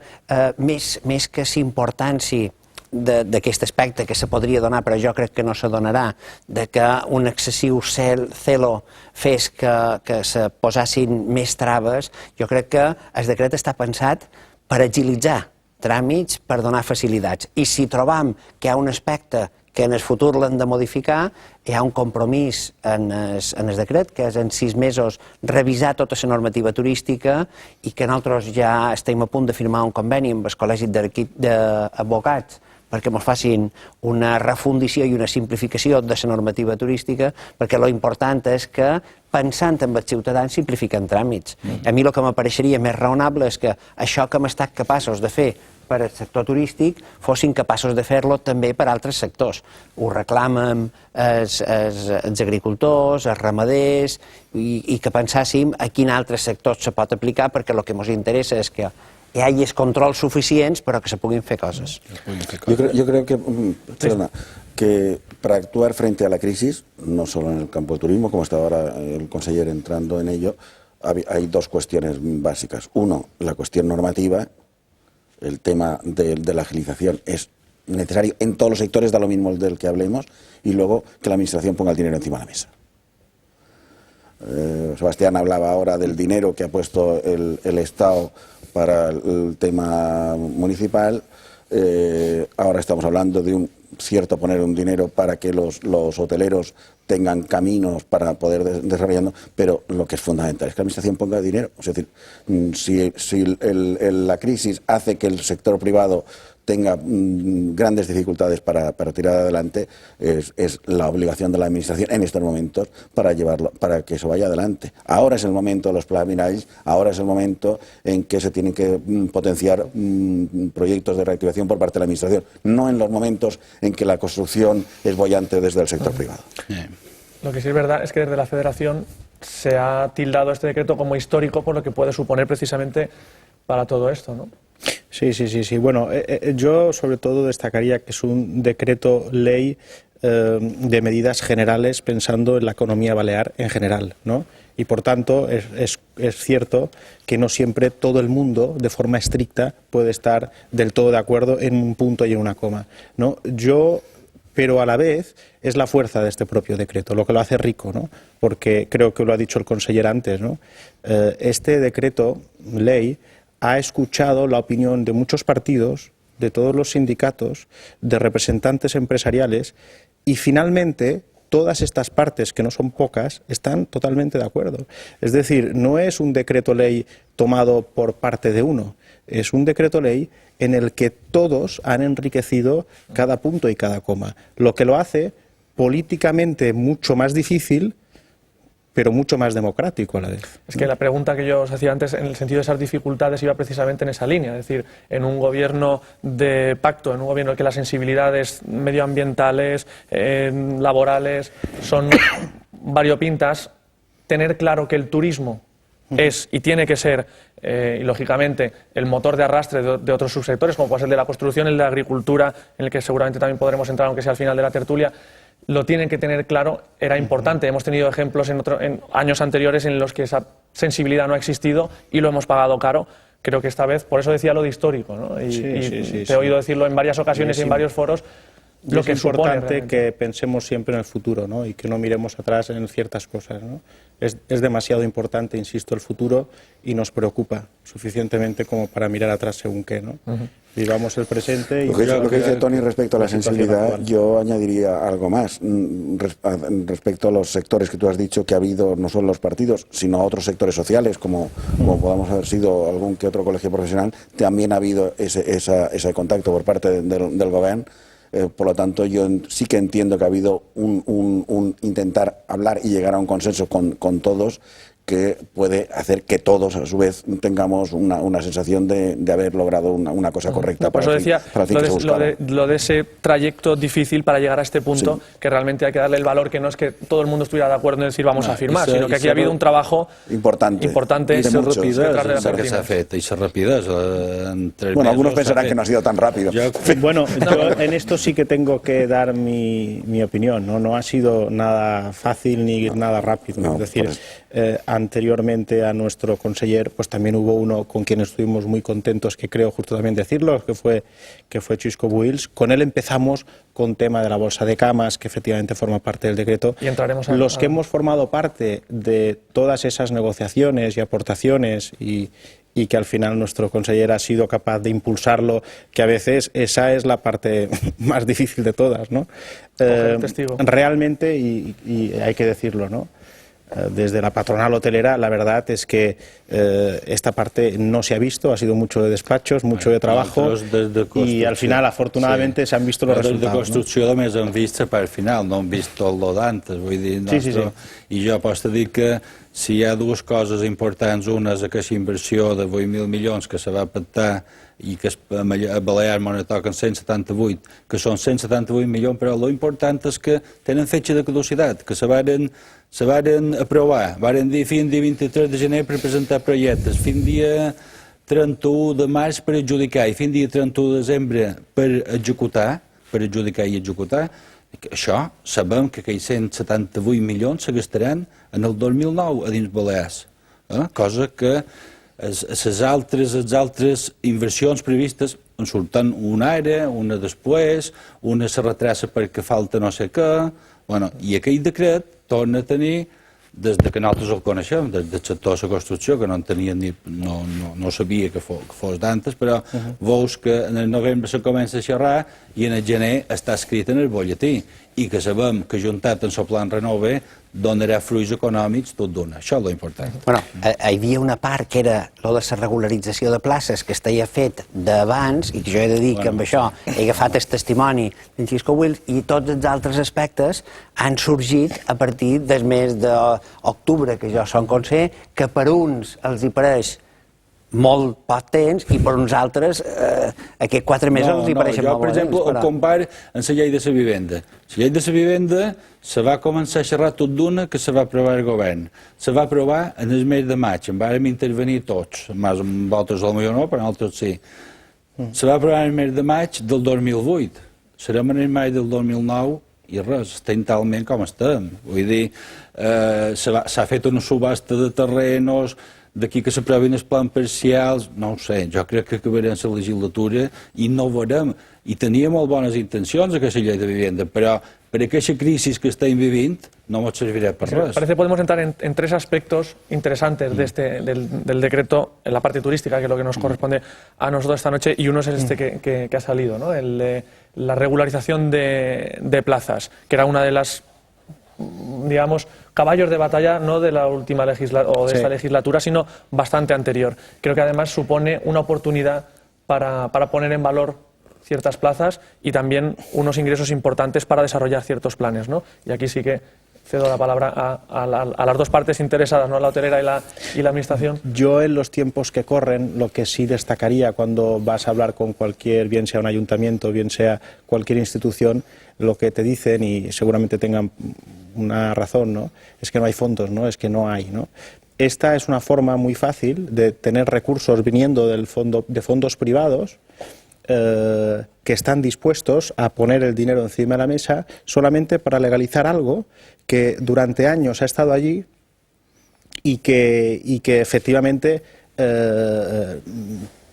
més que l'importància d'aquest aspecte que se podria donar, però jo crec que no se donarà, de que un excessiu celo fes que se posassin més traves, jo crec que el decret està pensat per agilitzar tràmits, per donar facilitats. I si trobam que hi ha un aspecte que en el futur l'hem de modificar, hi ha un compromís en el decret, que és en 6 mesos revisar tota la normativa turística i que nosaltres ja estem a punt de firmar un conveni amb el Col·legi d'Advocats perquè ens facin una refundició i una simplificació de la normativa turística, perquè l'important és que, pensant en els ciutadans, simplifiquen tràmits. A mi el que m'apareixeria més raonable és que això que hem estat capaços de fer per al sector turístic fossin capaços de fer-lo també per altres sectors. Ho reclamen els agricultors, els ramaders, i que pensàssim a quin altres sectors se pot aplicar, perquè el que ens interessa és que hi hagi controls suficients però que se puguin fer coses. Yo creo que para actuar frente a la crisis, no solo en el campo del turismo, como está ahora el conseller entrando en ello, hay dos cuestiones básicas. Uno, la cuestión normativa, el tema de la agilización es necesario en todos los sectores, da lo mismo del que hablemos, y luego que la administración ponga el dinero encima de la mesa. Sebastián hablaba ahora del dinero que ha puesto el Estado para el tema municipal. Ahora estamos hablando de poner un dinero para que los hoteleros tengan caminos para poder desarrollando, pero lo que es fundamental es que la administración ponga dinero. Es decir, si la crisis hace que el sector privado tenga grandes dificultades para tirar adelante, es la obligación de la administración en estos momentos para que eso vaya adelante. Ahora es el momento de los planes, ahora es el momento en que se tienen que potenciar proyectos de reactivación por parte de la administración, no en los momentos en que la construcción es boyante desde el sector privado. Lo que sí es verdad es que desde la Federación se ha tildado este decreto como histórico por lo que puede suponer precisamente para todo esto, ¿no? Sí. Bueno, yo sobre todo destacaría que es un decreto ley de medidas generales pensando en la economía balear en general, ¿no? Y por tanto es cierto que no siempre todo el mundo de forma estricta puede estar del todo de acuerdo en un punto y en una coma, ¿no? Pero a la vez es la fuerza de este propio decreto, lo que lo hace rico, ¿no? Porque creo que lo ha dicho el conseller antes, ¿no? Este decreto ley ha escuchado la opinión de muchos partidos, de todos los sindicatos, de representantes empresariales, y finalmente todas estas partes, que no son pocas, están totalmente de acuerdo. Es decir, no es un decreto ley tomado por parte de uno, es un decreto ley en el que todos han enriquecido cada punto y cada coma, lo que lo hace políticamente mucho más difícil, pero mucho más democrático a la vez. Es que la pregunta que yo os hacía antes, en el sentido de esas dificultades, iba precisamente en esa línea. Es decir, en un gobierno de pacto, en un gobierno en el que las sensibilidades medioambientales, laborales, son variopintas, tener claro que el turismo es y tiene que ser, y lógicamente, el motor de arrastre de otros subsectores, como puede ser el de la construcción, el de la agricultura, en el que seguramente también podremos entrar, aunque sea al final de la tertulia, lo tienen que tener claro, era importante. Hemos tenido ejemplos en años anteriores en los que esa sensibilidad no ha existido y lo hemos pagado caro. Creo que esta vez, por eso decía lo de histórico, ¿no? Te he oído decirlo en varias ocasiones y en varios foros. Lo que es importante que pensemos siempre en el futuro, ¿no? Y que no miremos atrás en ciertas cosas, ¿no? Es demasiado importante, insisto, el futuro, y nos preocupa suficientemente como para mirar atrás según qué, ¿no? Vivamos el presente. Y lo que dice Toni respecto a la sensibilidad, yo añadiría algo más. Respecto a los sectores que tú has dicho que ha habido, no solo los partidos, sino otros sectores sociales, como podamos haber sido algún que otro colegio profesional, también ha habido ese contacto por parte del gobierno. Por lo tanto, yo sí que entiendo que ha habido un intentar hablar y llegar a un consenso con todos, que puede hacer que todos a su vez tengamos una sensación de haber logrado una cosa correcta. Por eso decía lo de ese trayecto difícil para llegar a este punto, que realmente hay que darle el valor, que no es que todo el mundo estuviera de acuerdo en decir vamos a firmar, sino que aquí ha habido un trabajo importante i la rapidesa que s'ha fet, i la rapidesa en 3 bueno, algunos pensarán que no ha sido tan rápido. Bueno, yo en esto sí que tengo que dar mi opinión, no ha sido nada fácil ni nada rápido, es decir, anteriormente a nuestro conseller pues también hubo uno con quien estuvimos muy contentos, que creo justo también decirlo, que fue Xisco Buils. Con él empezamos con tema de la bolsa de camas, que efectivamente forma parte del decreto. Y entraremos los que hemos formado parte de todas esas negociaciones y aportaciones y que al final nuestro conseller ha sido capaz de impulsarlo, que a veces esa es la parte más difícil de todas, ¿no? Realmente, y hay que decirlo, ¿no? Desde la patronal hotelera, la verdad es que esta parte no se ha visto, ha sido mucho de despachos, mucho de trabajo, y al final, afortunadamente, se han visto los resultados. De construcció només hem vist la part final, no hem vist tot lo d'antes, vull dir, i jo pots dir que si hi ha dues coses importants, una és aquesta inversió de 8.000 milions que se va pactar i que a Balears me ne toquen 178, que són 178 milions, però l'important és que tenen fetge de caducitat, que se varen aprovar, varen dir fins dia 23 de gener per presentar projectes, fins dia 31 de març per adjudicar i fins dia 31 de desembre per adjudicar i executar. Això sabem que aquells 178 milions se gastaran en el 2009 a dins Balears, cosa que les altres inversions previstes en surten una ara, una després, una se retrassa perquè falta no sé què, i aquell decret torna a tenir, des que nosaltres el coneixem, des del sector de la construcció, que no sabia que fos d'antes, però veus que en el novembre se comença a xerrar i en el gener està escrit en el bolletí, i que sabem que juntat en el plan Renove donarà fruits econòmics tot d'una. Això és l'important. Bueno, hi havia una part que era la regularització de places que estava fet d'abans, i que jo he de dir que amb això he agafat el testimoni d'en Xisco Buils, i tots els altres aspectes han sorgit a partir del mes d'octubre, que jo som conseller, que per uns els hi pareix molt poc temps i per uns altres aquests 4 mesos els hi pareixen molt temps. Jo, per exemple, ho comparo amb la llei de la vivenda. La llei de la vivenda se va començar a xerrar tot d'una que se va aprovar el govern. Se va aprovar en el mes de maig, en vàrem intervenir tots, amb altres potser no, però en altres sí. Se va aprovar en el mes de maig del 2008. Serem en el maig del 2009 i res, estem talment com estem. Vull dir, s'ha fet una subhasta de terrenos, d'aquí que s'aprovin els plans parcials, no ho sé, jo crec que acabarem la legislatura i no ho veurem. I tenia molt bones intencions aquesta llei de vivenda, però per aquesta crisi que estem vivint no ens servirà per res. Parece que podemos entrar en 3 aspectos interesantes del decreto en la parte turística, que es lo que nos corresponde a nosotros esta noche, y uno es este que ha salido, ¿no? El de la regularización de plazas, que era una de las, digamos, caballos de batalla no de la última esta legislatura, sino bastante anterior. Creo que además supone una oportunidad para poner en valor ciertas plazas y también unos ingresos importantes para desarrollar ciertos planes, ¿no? Y aquí sí que cedo la palabra a las dos partes interesadas, ¿no? La hotelera y la administración. Yo en los tiempos que corren, lo que sí destacaría cuando vas a hablar con cualquier, bien sea un ayuntamiento, bien sea cualquier institución, lo que te dicen, y seguramente tengan una razón, ¿no? Es que no hay fondos, ¿no? Es que no hay, ¿no? Esta es una forma muy fácil de tener recursos viniendo de fondos privados que están dispuestos a poner el dinero encima de la mesa solamente para legalizar algo que durante años ha estado allí y que efectivamente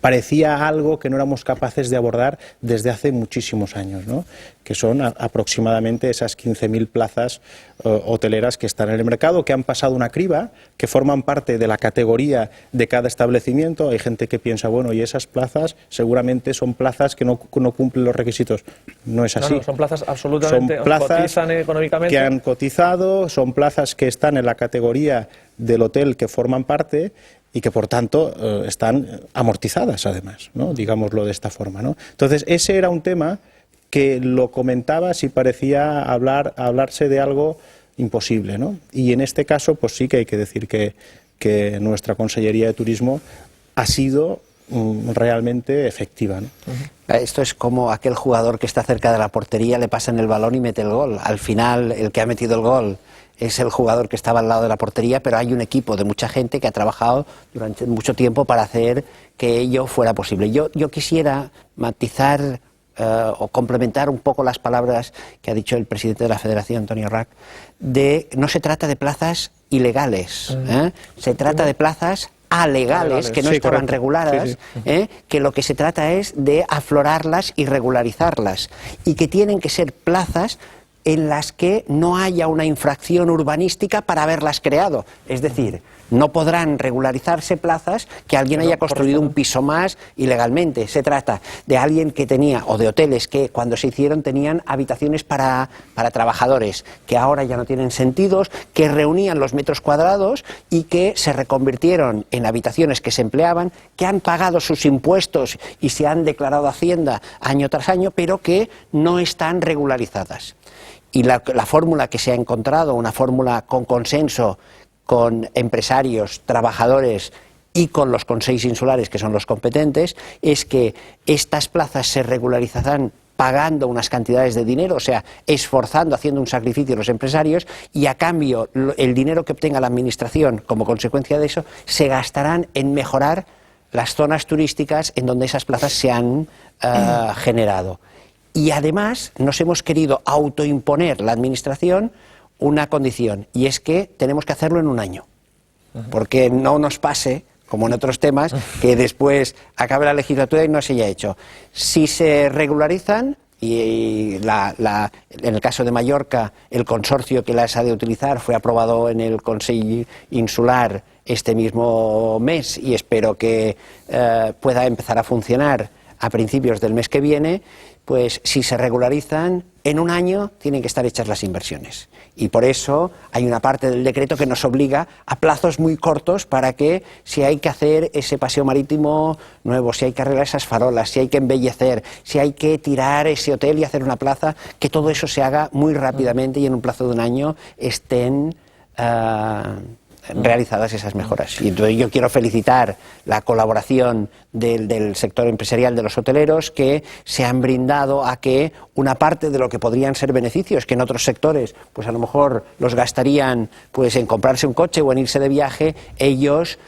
parecía algo que no éramos capaces de abordar desde hace muchísimos años, ¿no? Que son aproximadamente esas 15.000 plazas hoteleras que están en el mercado, que han pasado una criba, que forman parte de la categoría de cada establecimiento. Hay gente que piensa, bueno, y esas plazas seguramente son plazas que no cumplen los requisitos. No es así. No, son plazas absolutamente, son plazas cotizan económicamente, que han cotizado, son plazas que están en la categoría del hotel que forman parte y que por tanto están amortizadas además, ¿no? Digámoslo de esta forma, ¿no? Entonces ese era un tema que lo comentabas y parecía hablarse de algo imposible, ¿no? Y en este caso pues sí que hay que decir que que nuestra Consellería de Turismo ha sido realmente efectiva, ¿no? Esto es como aquel jugador que está cerca de la portería, le pasan el balón y mete el gol. Al final, el que ha metido el gol es el jugador que estaba al lado de la portería, pero hay un equipo de mucha gente que ha trabajado durante mucho tiempo para hacer que ello fuera posible. Yo quisiera matizar o complementar un poco las palabras que ha dicho el presidente de la Federación, Antonio Rack, de no se trata de plazas ilegales, se trata de plazas alegales, que no estaban reguladas, que lo que se trata es de aflorarlas y regularizarlas, y que tienen que ser plazas en las que no haya una infracción urbanística para haberlas creado. Es decir, no podrán regularizarse plazas que alguien haya construido un piso más ilegalmente. Se trata de alguien que tenía, o de hoteles que cuando se hicieron tenían habitaciones para trabajadores, que ahora ya no tienen sentidos, que reunían los metros cuadrados y que se reconvirtieron en habitaciones que se empleaban, que han pagado sus impuestos y se han declarado a Hacienda año tras año, pero que no están regularizadas. Y la fórmula que se ha encontrado, una fórmula con consenso con empresarios, trabajadores y con los consells insulares, que son los competentes, es que estas plazas se regularizarán pagando unas cantidades de dinero, o sea, esforzando, haciendo un sacrificio los empresarios, y a cambio el dinero que obtenga la administración como consecuencia de eso se gastarán en mejorar las zonas turísticas en donde esas plazas se han generado. Y además nos hemos querido autoimponer la administración una condición, y es que tenemos que hacerlo en un año, porque no nos pase, como en otros temas, que después acabe la legislatura y no se haya hecho. Si se regularizan, y en el caso de Mallorca, el consorcio que las ha de utilizar fue aprobado en el Consell Insular este mismo mes, y espero que pueda empezar a funcionar a principios del mes que viene. Pues si se regularizan, en un año tienen que estar hechas las inversiones. Y por eso hay una parte del decreto que nos obliga a plazos muy cortos para que, si hay que hacer ese paseo marítimo nuevo, si hay que arreglar esas farolas, si hay que embellecer, si hay que tirar ese hotel y hacer una plaza, que todo eso se haga muy rápidamente y en un plazo de un año estén realizadas esas mejoras. Y entonces yo quiero felicitar la colaboración del sector empresarial, de los hoteleros, que se han brindado a que una parte de lo que podrían ser beneficios, que en otros sectores pues a lo mejor los gastarían pues en comprarse un coche o en irse de viaje, ellos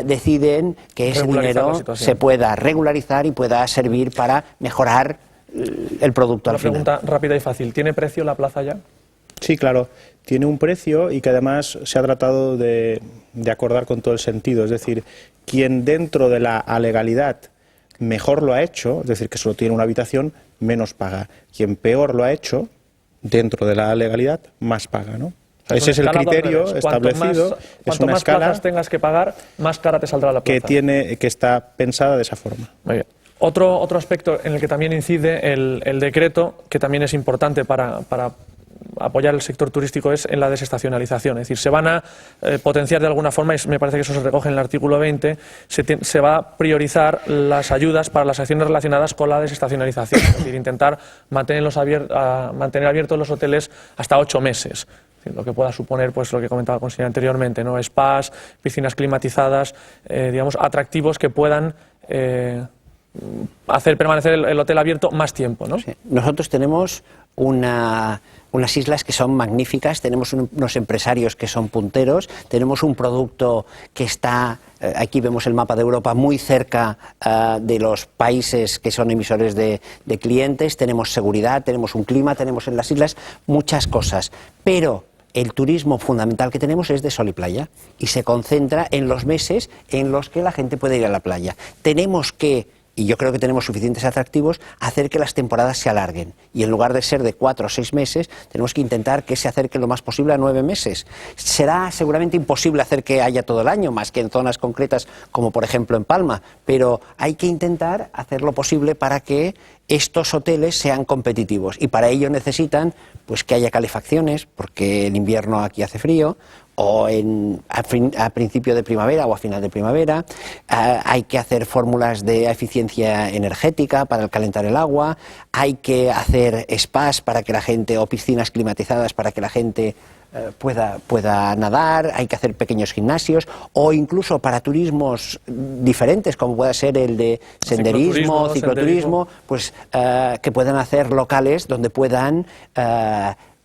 deciden que ese dinero se pueda regularizar y pueda servir para mejorar el producto al final. Una pregunta rápida y fácil. ¿Tiene precio la plaza ya? Sí, claro, tiene un precio y que además se ha tratado de acordar con todo el sentido. Es decir, quien dentro de la alegalidad mejor lo ha hecho, es decir, que solo tiene una habitación, menos paga. Quien peor lo ha hecho, dentro de la legalidad, más paga, ¿no? O sea, ese es el criterio establecido. Cuanto más plazas tengas que pagar, más cara te saldrá la plaza. Que está pensada de esa forma. Muy bien. Otro aspecto en el que también incide el decreto, que también es importante para apoyar el sector turístico, es en la desestacionalización. Es decir, se van a potenciar de alguna forma, y me parece que eso se recoge en el artículo 20, se va a priorizar las ayudas para las acciones relacionadas con la desestacionalización. Es decir, intentar mantener abiertos los hoteles hasta 8 meses. Es decir, lo que pueda suponer, pues lo que comentaba el consejero anteriormente, ¿no? Spas, piscinas climatizadas, digamos, atractivos que puedan hacer permanecer el hotel abierto más tiempo, ¿no? Sí. Nosotros tenemos unas islas que son magníficas, tenemos unos empresarios que son punteros, tenemos un producto que está, aquí vemos el mapa de Europa, muy cerca de los países que son emisores de clientes, tenemos seguridad, tenemos un clima, tenemos en las islas muchas cosas, pero el turismo fundamental que tenemos es de sol y playa y se concentra en los meses en los que la gente puede ir a la playa. Tenemos que, y yo creo que tenemos suficientes atractivos, hacer que las temporadas se alarguen. Y en lugar de ser de 4 o 6 meses, tenemos que intentar que se acerque lo más posible a 9 meses. Será seguramente imposible hacer que haya todo el año, más que en zonas concretas como por ejemplo en Palma, pero hay que intentar hacer lo posible para que estos hoteles sean competitivos. Y para ello necesitan pues que haya calefacciones, porque en invierno aquí hace frío, o a principio de primavera o a final de primavera. Hay que hacer fórmulas de eficiencia energética para calentar el agua, hay que hacer spas para que la gente, o piscinas climatizadas para que la gente pueda nadar, hay que hacer pequeños gimnasios, o incluso para turismos diferentes, como pueda ser el de senderismo, cicloturismo, pues que puedan hacer locales donde puedan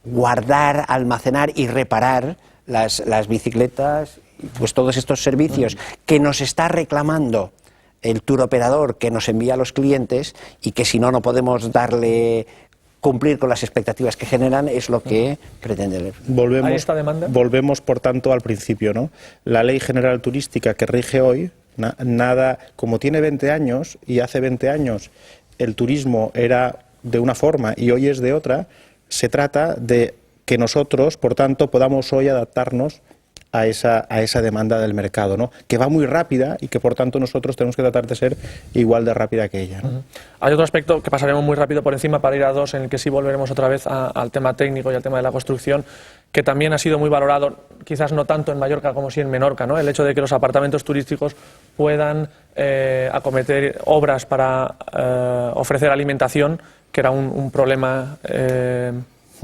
guardar, almacenar y reparar las bicicletas, pues todos estos servicios que nos está reclamando el tour operador, que nos envía a los clientes, y que si no, no podemos cumplir con las expectativas que generan, es lo que pretende leer. Volvemos, por tanto, al principio, ¿no? La Ley General Turística que rige hoy, nada, como tiene 20 años, y hace 20 años el turismo era de una forma y hoy es de otra, se trata de que nosotros, por tanto, podamos hoy adaptarnos a esa demanda del mercado, ¿no? Que va muy rápida y que por tanto nosotros tenemos que tratar de ser igual de rápida que ella, ¿no? Hay otro aspecto que pasaremos muy rápido por encima para ir a dos, en el que sí volveremos otra vez al tema técnico y al tema de la construcción, que también ha sido muy valorado, quizás no tanto en Mallorca como sí en Menorca, ¿no? El hecho de que los apartamentos turísticos puedan acometer obras para ofrecer alimentación, que era un problema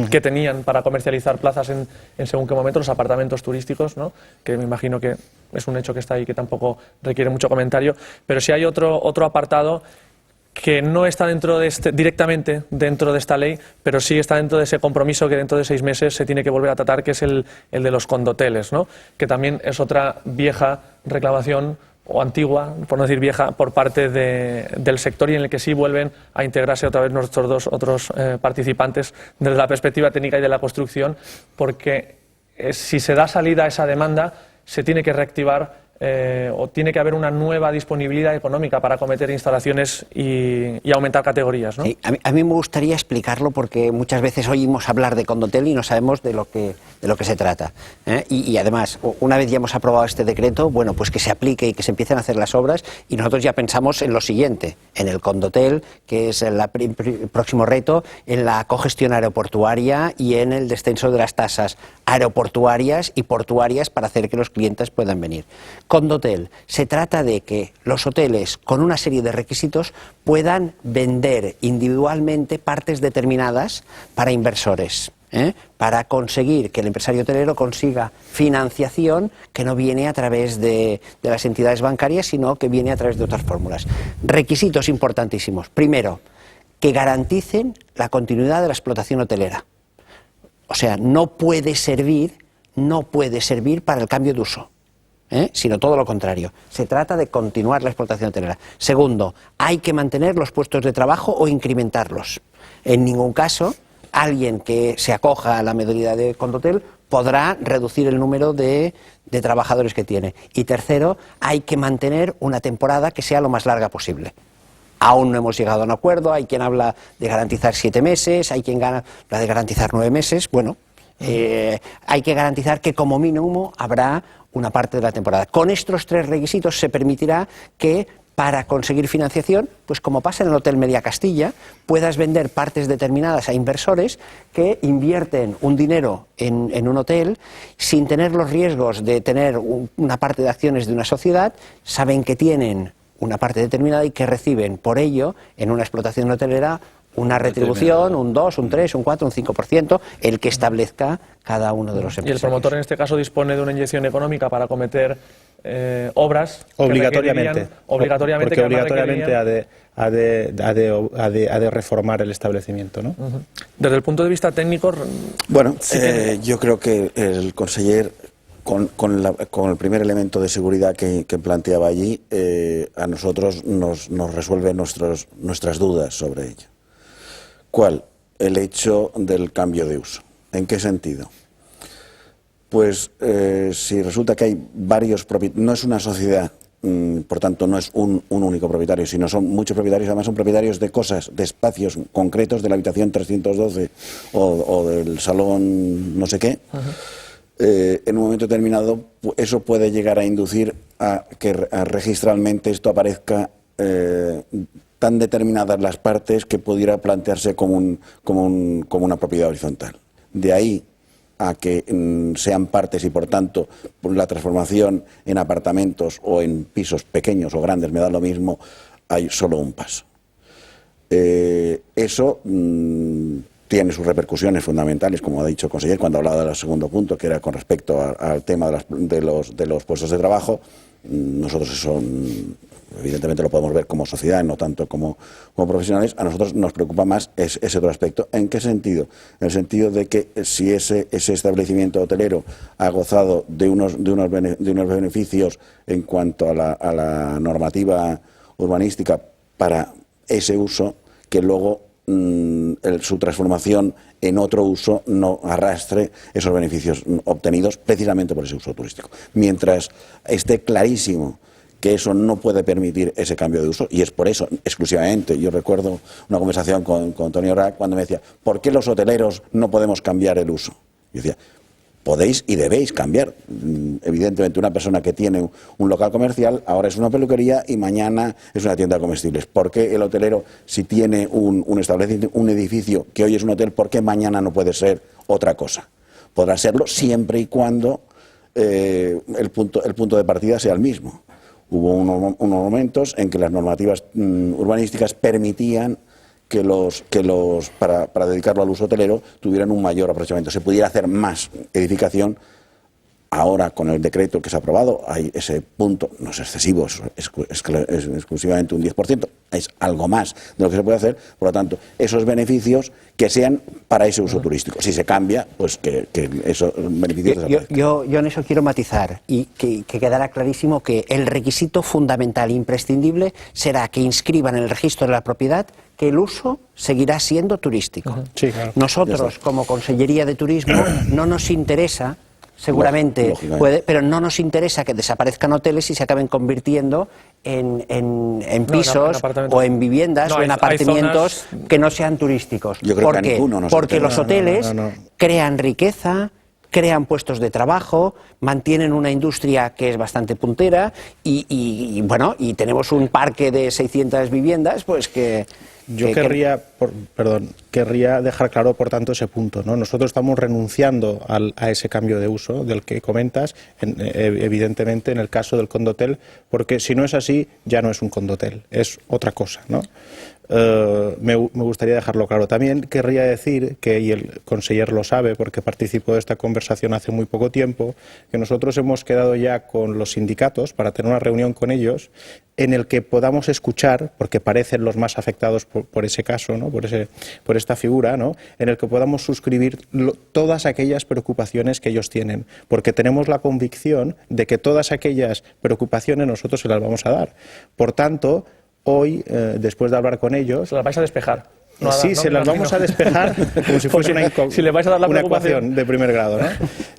que tenían para comercializar plazas en según qué momento, los apartamentos turísticos, ¿no? Que me imagino que es un hecho que está ahí que tampoco requiere mucho comentario, pero sí hay otro apartado que no está directamente dentro de esta ley, pero sí está dentro de ese compromiso que dentro de 6 meses se tiene que volver a tratar, que es el de los condoteles, ¿no? Que también es otra vieja reclamación, o antigua, por no decir vieja, por parte del sector, y en el que sí vuelven a integrarse otra vez nuestros dos otros participantes desde la perspectiva técnica y de la construcción, porque si se da salida a esa demanda, se tiene que reactivar o tiene que haber una nueva disponibilidad económica para acometer instalaciones y aumentar categorías, ¿no? Sí, a mí me gustaría explicarlo, porque muchas veces oímos hablar de condotel y no sabemos de lo que se trata, ¿eh? Y además, una vez ya hemos aprobado este decreto, bueno, pues que se aplique y que se empiecen a hacer las obras, y nosotros ya pensamos en lo siguiente, en el condotel, que es el próximo reto, en la cogestión aeroportuaria y en el descenso de las tasas aeroportuarias y portuarias para hacer que los clientes puedan venir. Condotel, se trata de que los hoteles, con una serie de requisitos, puedan vender individualmente partes determinadas para inversores, para conseguir que el empresario hotelero consiga financiación que no viene a través de las entidades bancarias, sino que viene a través de otras fórmulas. Requisitos importantísimos. Primero, que garanticen la continuidad de la explotación hotelera. O sea, no puede servir para el cambio de uso, sino todo lo contrario. Se trata de continuar la explotación hotelera. Segundo, hay que mantener los puestos de trabajo o incrementarlos. En ningún caso, alguien que se acoja a la modalidad de condotel podrá reducir el número de trabajadores que tiene. Y tercero, hay que mantener una temporada que sea lo más larga posible. Aún no hemos llegado a un acuerdo, hay quien habla de garantizar 7 meses, hay quien habla de garantizar 9 meses, bueno, hay que garantizar que como mínimo habrá una parte de la temporada. Con estos 3 requisitos se permitirá que, para conseguir financiación, pues como pasa en el Hotel Media Castilla, puedas vender partes determinadas a inversores que invierten un dinero en un hotel sin tener los riesgos de tener una parte de acciones de una sociedad, saben que tienen una parte determinada y que reciben por ello, en una explotación hotelera, una retribución, un 2, un 3, un 4, un 5%, el que establezca cada uno de los empresarios. Y el promotor en este caso dispone de una inyección económica para acometer obras obligatoriamente, porque obligatoriamente ha de reformar el establecimiento, ¿no? Desde el punto de vista técnico, bueno, yo creo que el conseller, con el primer elemento de seguridad que planteaba allí, a nosotros nos resuelve nuestras dudas sobre ello. ¿Cuál? El hecho del cambio de uso. ¿En qué sentido? Pues si resulta que hay varios propietarios, no es una sociedad, por tanto no es un único propietario, sino son muchos propietarios, además son propietarios de cosas, de espacios concretos, de la habitación 312 o del salón no sé qué. En un momento determinado eso puede llegar a inducir a que registralmente esto aparezca tan determinadas las partes que pudiera plantearse como una propiedad horizontal. De ahí a que sean partes y por tanto la transformación en apartamentos o en pisos pequeños o grandes, me da lo mismo, hay solo un paso. Eso tiene sus repercusiones fundamentales, como ha dicho el conseller cuando hablaba del segundo punto, que era con respecto al tema de los puestos de trabajo. Nosotros eso evidentemente lo podemos ver como sociedad, no tanto como profesionales. A nosotros nos preocupa más ese otro aspecto. ¿En qué sentido? En el sentido de que si ese establecimiento hotelero ha gozado de unos beneficios en cuanto a la normativa urbanística para ese uso, que luego su transformación en otro uso no arrastre esos beneficios obtenidos precisamente por ese uso turístico. Mientras esté clarísimo que eso no puede permitir ese cambio de uso, y es por eso exclusivamente. Yo recuerdo una conversación con Tony Rack cuando me decía, ¿por qué los hoteleros no podemos cambiar el uso? Yo decía, podéis y debéis cambiar. Evidentemente, una persona que tiene un local comercial ahora es una peluquería y mañana es una tienda de comestibles. ¿Por qué el hotelero, si tiene un establecimiento, un edificio que hoy es un hotel, por qué mañana no puede ser otra cosa? Podrá serlo siempre y cuando el punto de partida sea el mismo. Hubo unos momentos en que las normativas urbanísticas permitían que para dedicarlo al uso hotelero tuvieran un mayor aprovechamiento, se pudiera hacer más edificación. Ahora, con el decreto que se ha aprobado, hay ese punto, no es excesivo, es exclusivamente un 10%, es algo más de lo que se puede hacer. Por lo tanto, esos beneficios que sean para ese uso turístico. Si se cambia, pues que esos beneficios desaparezcan. Yo en eso quiero matizar y que quedará clarísimo que el requisito fundamental e imprescindible será que inscriban en el registro de la propiedad que el uso seguirá siendo turístico. Sí, claro. Nosotros, como Consellería de Turismo, no nos interesa, seguramente puede, pero no nos interesa que desaparezcan hoteles y se acaben convirtiendo en pisos o en viviendas o en apartamentos que no sean turísticos. Yo creo que ninguno porque los hoteles crean riqueza, crean puestos de trabajo, mantienen una industria que es bastante puntera y tenemos un parque de 600 viviendas, pues que... Yo querría dejar claro, por tanto, ese punto, ¿no? Nosotros estamos renunciando a ese cambio de uso del que comentas, evidentemente en el caso del condotel, porque si no es así, ya no es un condotel, es otra cosa, ¿no? Me gustaría dejarlo claro. También querría decir que, y el conseller lo sabe porque participó de esta conversación hace muy poco tiempo, que nosotros hemos quedado ya con los sindicatos para tener una reunión con ellos en el que podamos escuchar, porque parecen los más afectados por ese caso, ¿no? por esta figura, ¿no? En el que podamos suscribir todas aquellas preocupaciones que ellos tienen, porque tenemos la convicción de que todas aquellas preocupaciones nosotros se las vamos a dar. Por tanto, hoy, después de hablar con ellos... Se las vais a despejar. Se las vamos a despejar como si fuese si le vais a dar una ecuación de primer grado,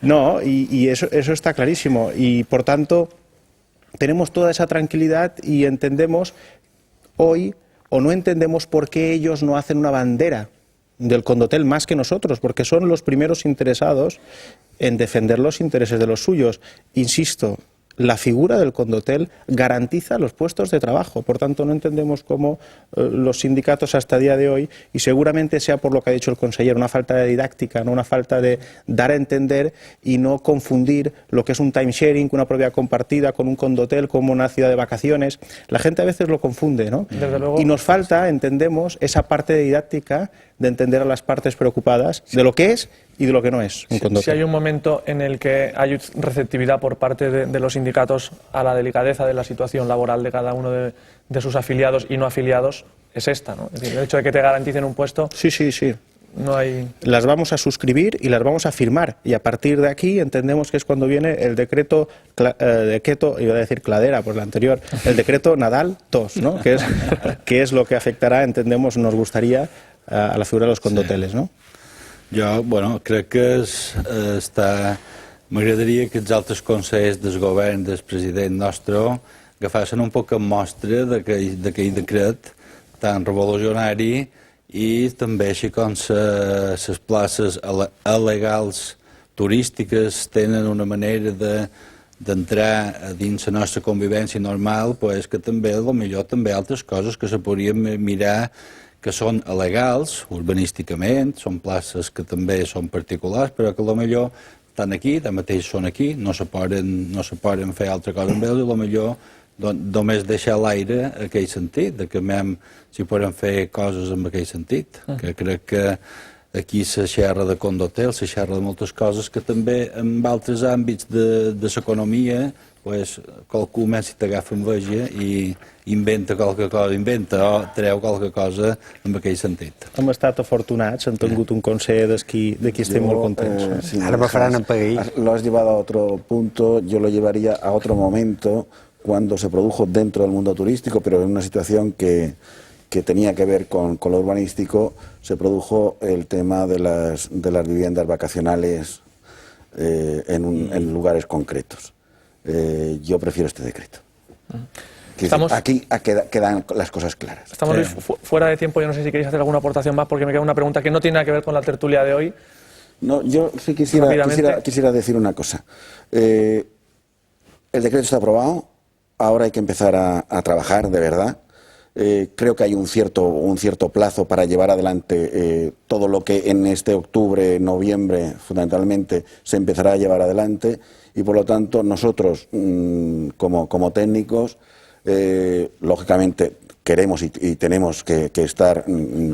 ¿no? Y eso está clarísimo. Y, por tanto, tenemos toda esa tranquilidad y entendemos hoy, o no entendemos por qué ellos no hacen una bandera del condotel más que nosotros, porque son los primeros interesados en defender los intereses de los suyos. Insisto, la figura del condotel garantiza los puestos de trabajo. Por tanto, no entendemos cómo los sindicatos hasta el día de hoy, y seguramente sea por lo que ha dicho el consejero, una falta de didáctica, ¿no? Una falta de dar a entender y no confundir lo que es un timesharing, una propiedad compartida, con un condotel como una ciudad de vacaciones. La gente a veces lo confunde, ¿no? Desde luego, y nos falta, entendemos, esa parte de didáctica de entender a las partes preocupadas de lo que es y de lo que no es un condotel. Si hay un momento en el que hay receptividad por parte de los sindicatos a la delicadeza de la situación laboral de cada uno de sus afiliados y no afiliados, es esta, ¿no? Es decir, el hecho de que te garanticen un puesto... Sí. No hay... Las vamos a suscribir y las vamos a firmar, y a partir de aquí entendemos que es cuando viene el decreto, iba a decir Cladera por el anterior, el decreto Nadal 2, ¿no? que es lo que afectará, entendemos, nos gustaría, a la figura de los condoteles, ¿no? Jo, crec que m'agradaria que els altres consellers del govern, del president nostre, agafassin un poc en mostra d'aquell decret tan revolucionari, i també així com les places alegals turístiques tenen una manera d'entrar dins la nostra convivència normal, pues que també, potser també altres coses que se podrien mirar que són alegals urbanísticament, són places que també són particulars, però que potser estan aquí, tanmateix són aquí, no se poden fer altra cosa amb ells, i potser només deixar l'aire en aquell sentit, de que si poden fer coses en aquell sentit, que crec que Aquí se xerra de Condotel, se xerra de moltes coses que també en altres àmbits de l'economia pues, qualcú més si t'agafa enveja i inventa qualque cosa, o treu qualque cosa en aquell sentit. Hem estat afortunats, hem tingut un conseller d'aquí estem molt contents. Lo has llevado a otro punto, yo lo llevaría a otro momento cuando se produjo dentro del mundo turístico, pero en una situación que tenía que ver con lo urbanístico, se produjo el tema de las viviendas vacacionales en lugares concretos. Yo prefiero este decreto. Aquí quedan las cosas claras. Estamos fuera de tiempo, yo no sé si queréis hacer alguna aportación más, porque me queda una pregunta que no tiene nada que ver con la tertulia de hoy. No, yo sí quisiera decir una cosa. El decreto está aprobado, ahora hay que empezar a trabajar de verdad. Creo que hay un cierto plazo para llevar adelante todo lo que en este octubre, noviembre, fundamentalmente, se empezará a llevar adelante y, por lo tanto, nosotros, como técnicos, lógicamente queremos y tenemos que estar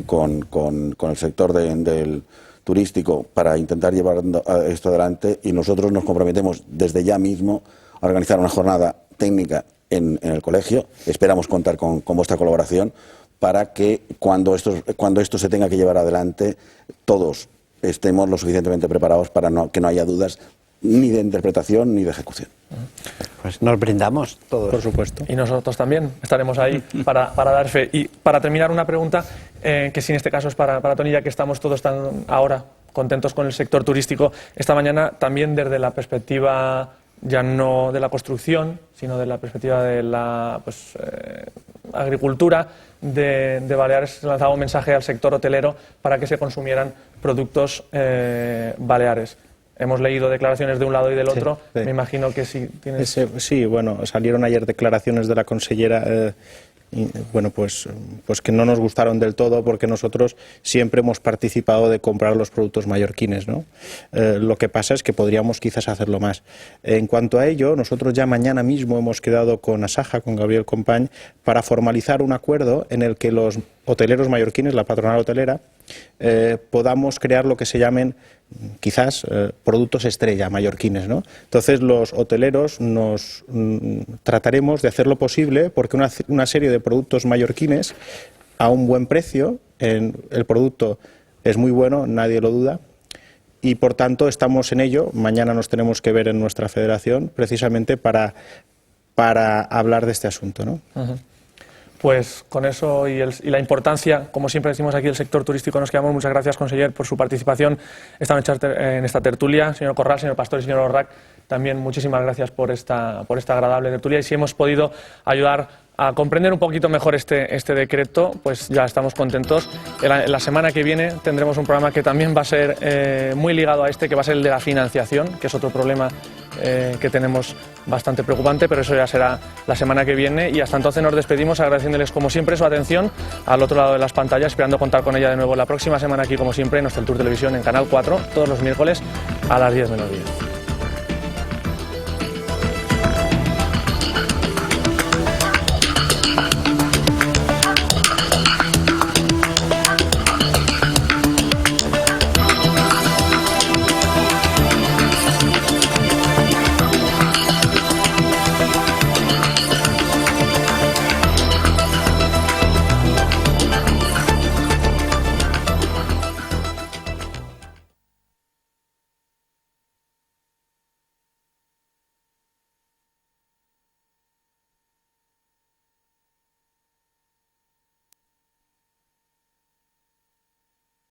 con el sector del turístico para intentar llevar esto adelante y nosotros nos comprometemos desde ya mismo a organizar una jornada técnica en el colegio. Esperamos contar con vuestra colaboración para que cuando esto se tenga que llevar adelante todos estemos lo suficientemente preparados para que no haya dudas ni de interpretación ni de ejecución. Pues nos brindamos todos. Por supuesto. Y nosotros también estaremos ahí para dar fe. Y para terminar, una pregunta que sí en este caso es para Toni, ya que estamos todos tan ahora contentos con el sector turístico. Esta mañana también desde la perspectiva ya no de la construcción, sino de la perspectiva de la agricultura de Baleares, se lanzaba un mensaje al sector hotelero para que se consumieran productos baleares. Hemos leído declaraciones de un lado y del otro. Sí. Me imagino que sí tienes... Sí, bueno, salieron ayer declaraciones de la consellera pues que no nos gustaron del todo porque nosotros siempre hemos participado de comprar los productos mallorquines, ¿no? Lo que pasa es que podríamos quizás hacerlo más. En cuanto a ello, nosotros ya mañana mismo hemos quedado con Asaja, con Gabriel Company, para formalizar un acuerdo en el que los hoteleros mallorquines, la patronal hotelera, podamos crear lo que se llamen quizás productos estrella mallorquines, ¿no? Entonces los hoteleros nos trataremos de hacer lo posible porque una serie de productos mallorquines a un buen precio, el producto es muy bueno, nadie lo duda, y por tanto estamos en ello. Mañana nos tenemos que ver en nuestra federación precisamente para hablar de este asunto, ¿no? Pues con eso y la importancia, como siempre decimos aquí, el sector turístico nos quedamos. Muchas gracias, conseller, por su participación esta noche en esta tertulia. Señor Corral, señor Pastor y señor Orrac, también muchísimas gracias por esta agradable tertulia. Y si hemos podido ayudar a comprender un poquito mejor este decreto, pues ya estamos contentos. La semana que viene tendremos un programa que también va a ser muy ligado a que va a ser el de la financiación, que es otro problema que tenemos bastante preocupante, pero eso ya será la semana que viene. Y hasta entonces nos despedimos agradeciéndoles como siempre su atención al otro lado de las pantallas, esperando contar con ella de nuevo la próxima semana aquí como siempre en Hosteltour Televisión en Canal 4, todos los miércoles a las 10 menos 10.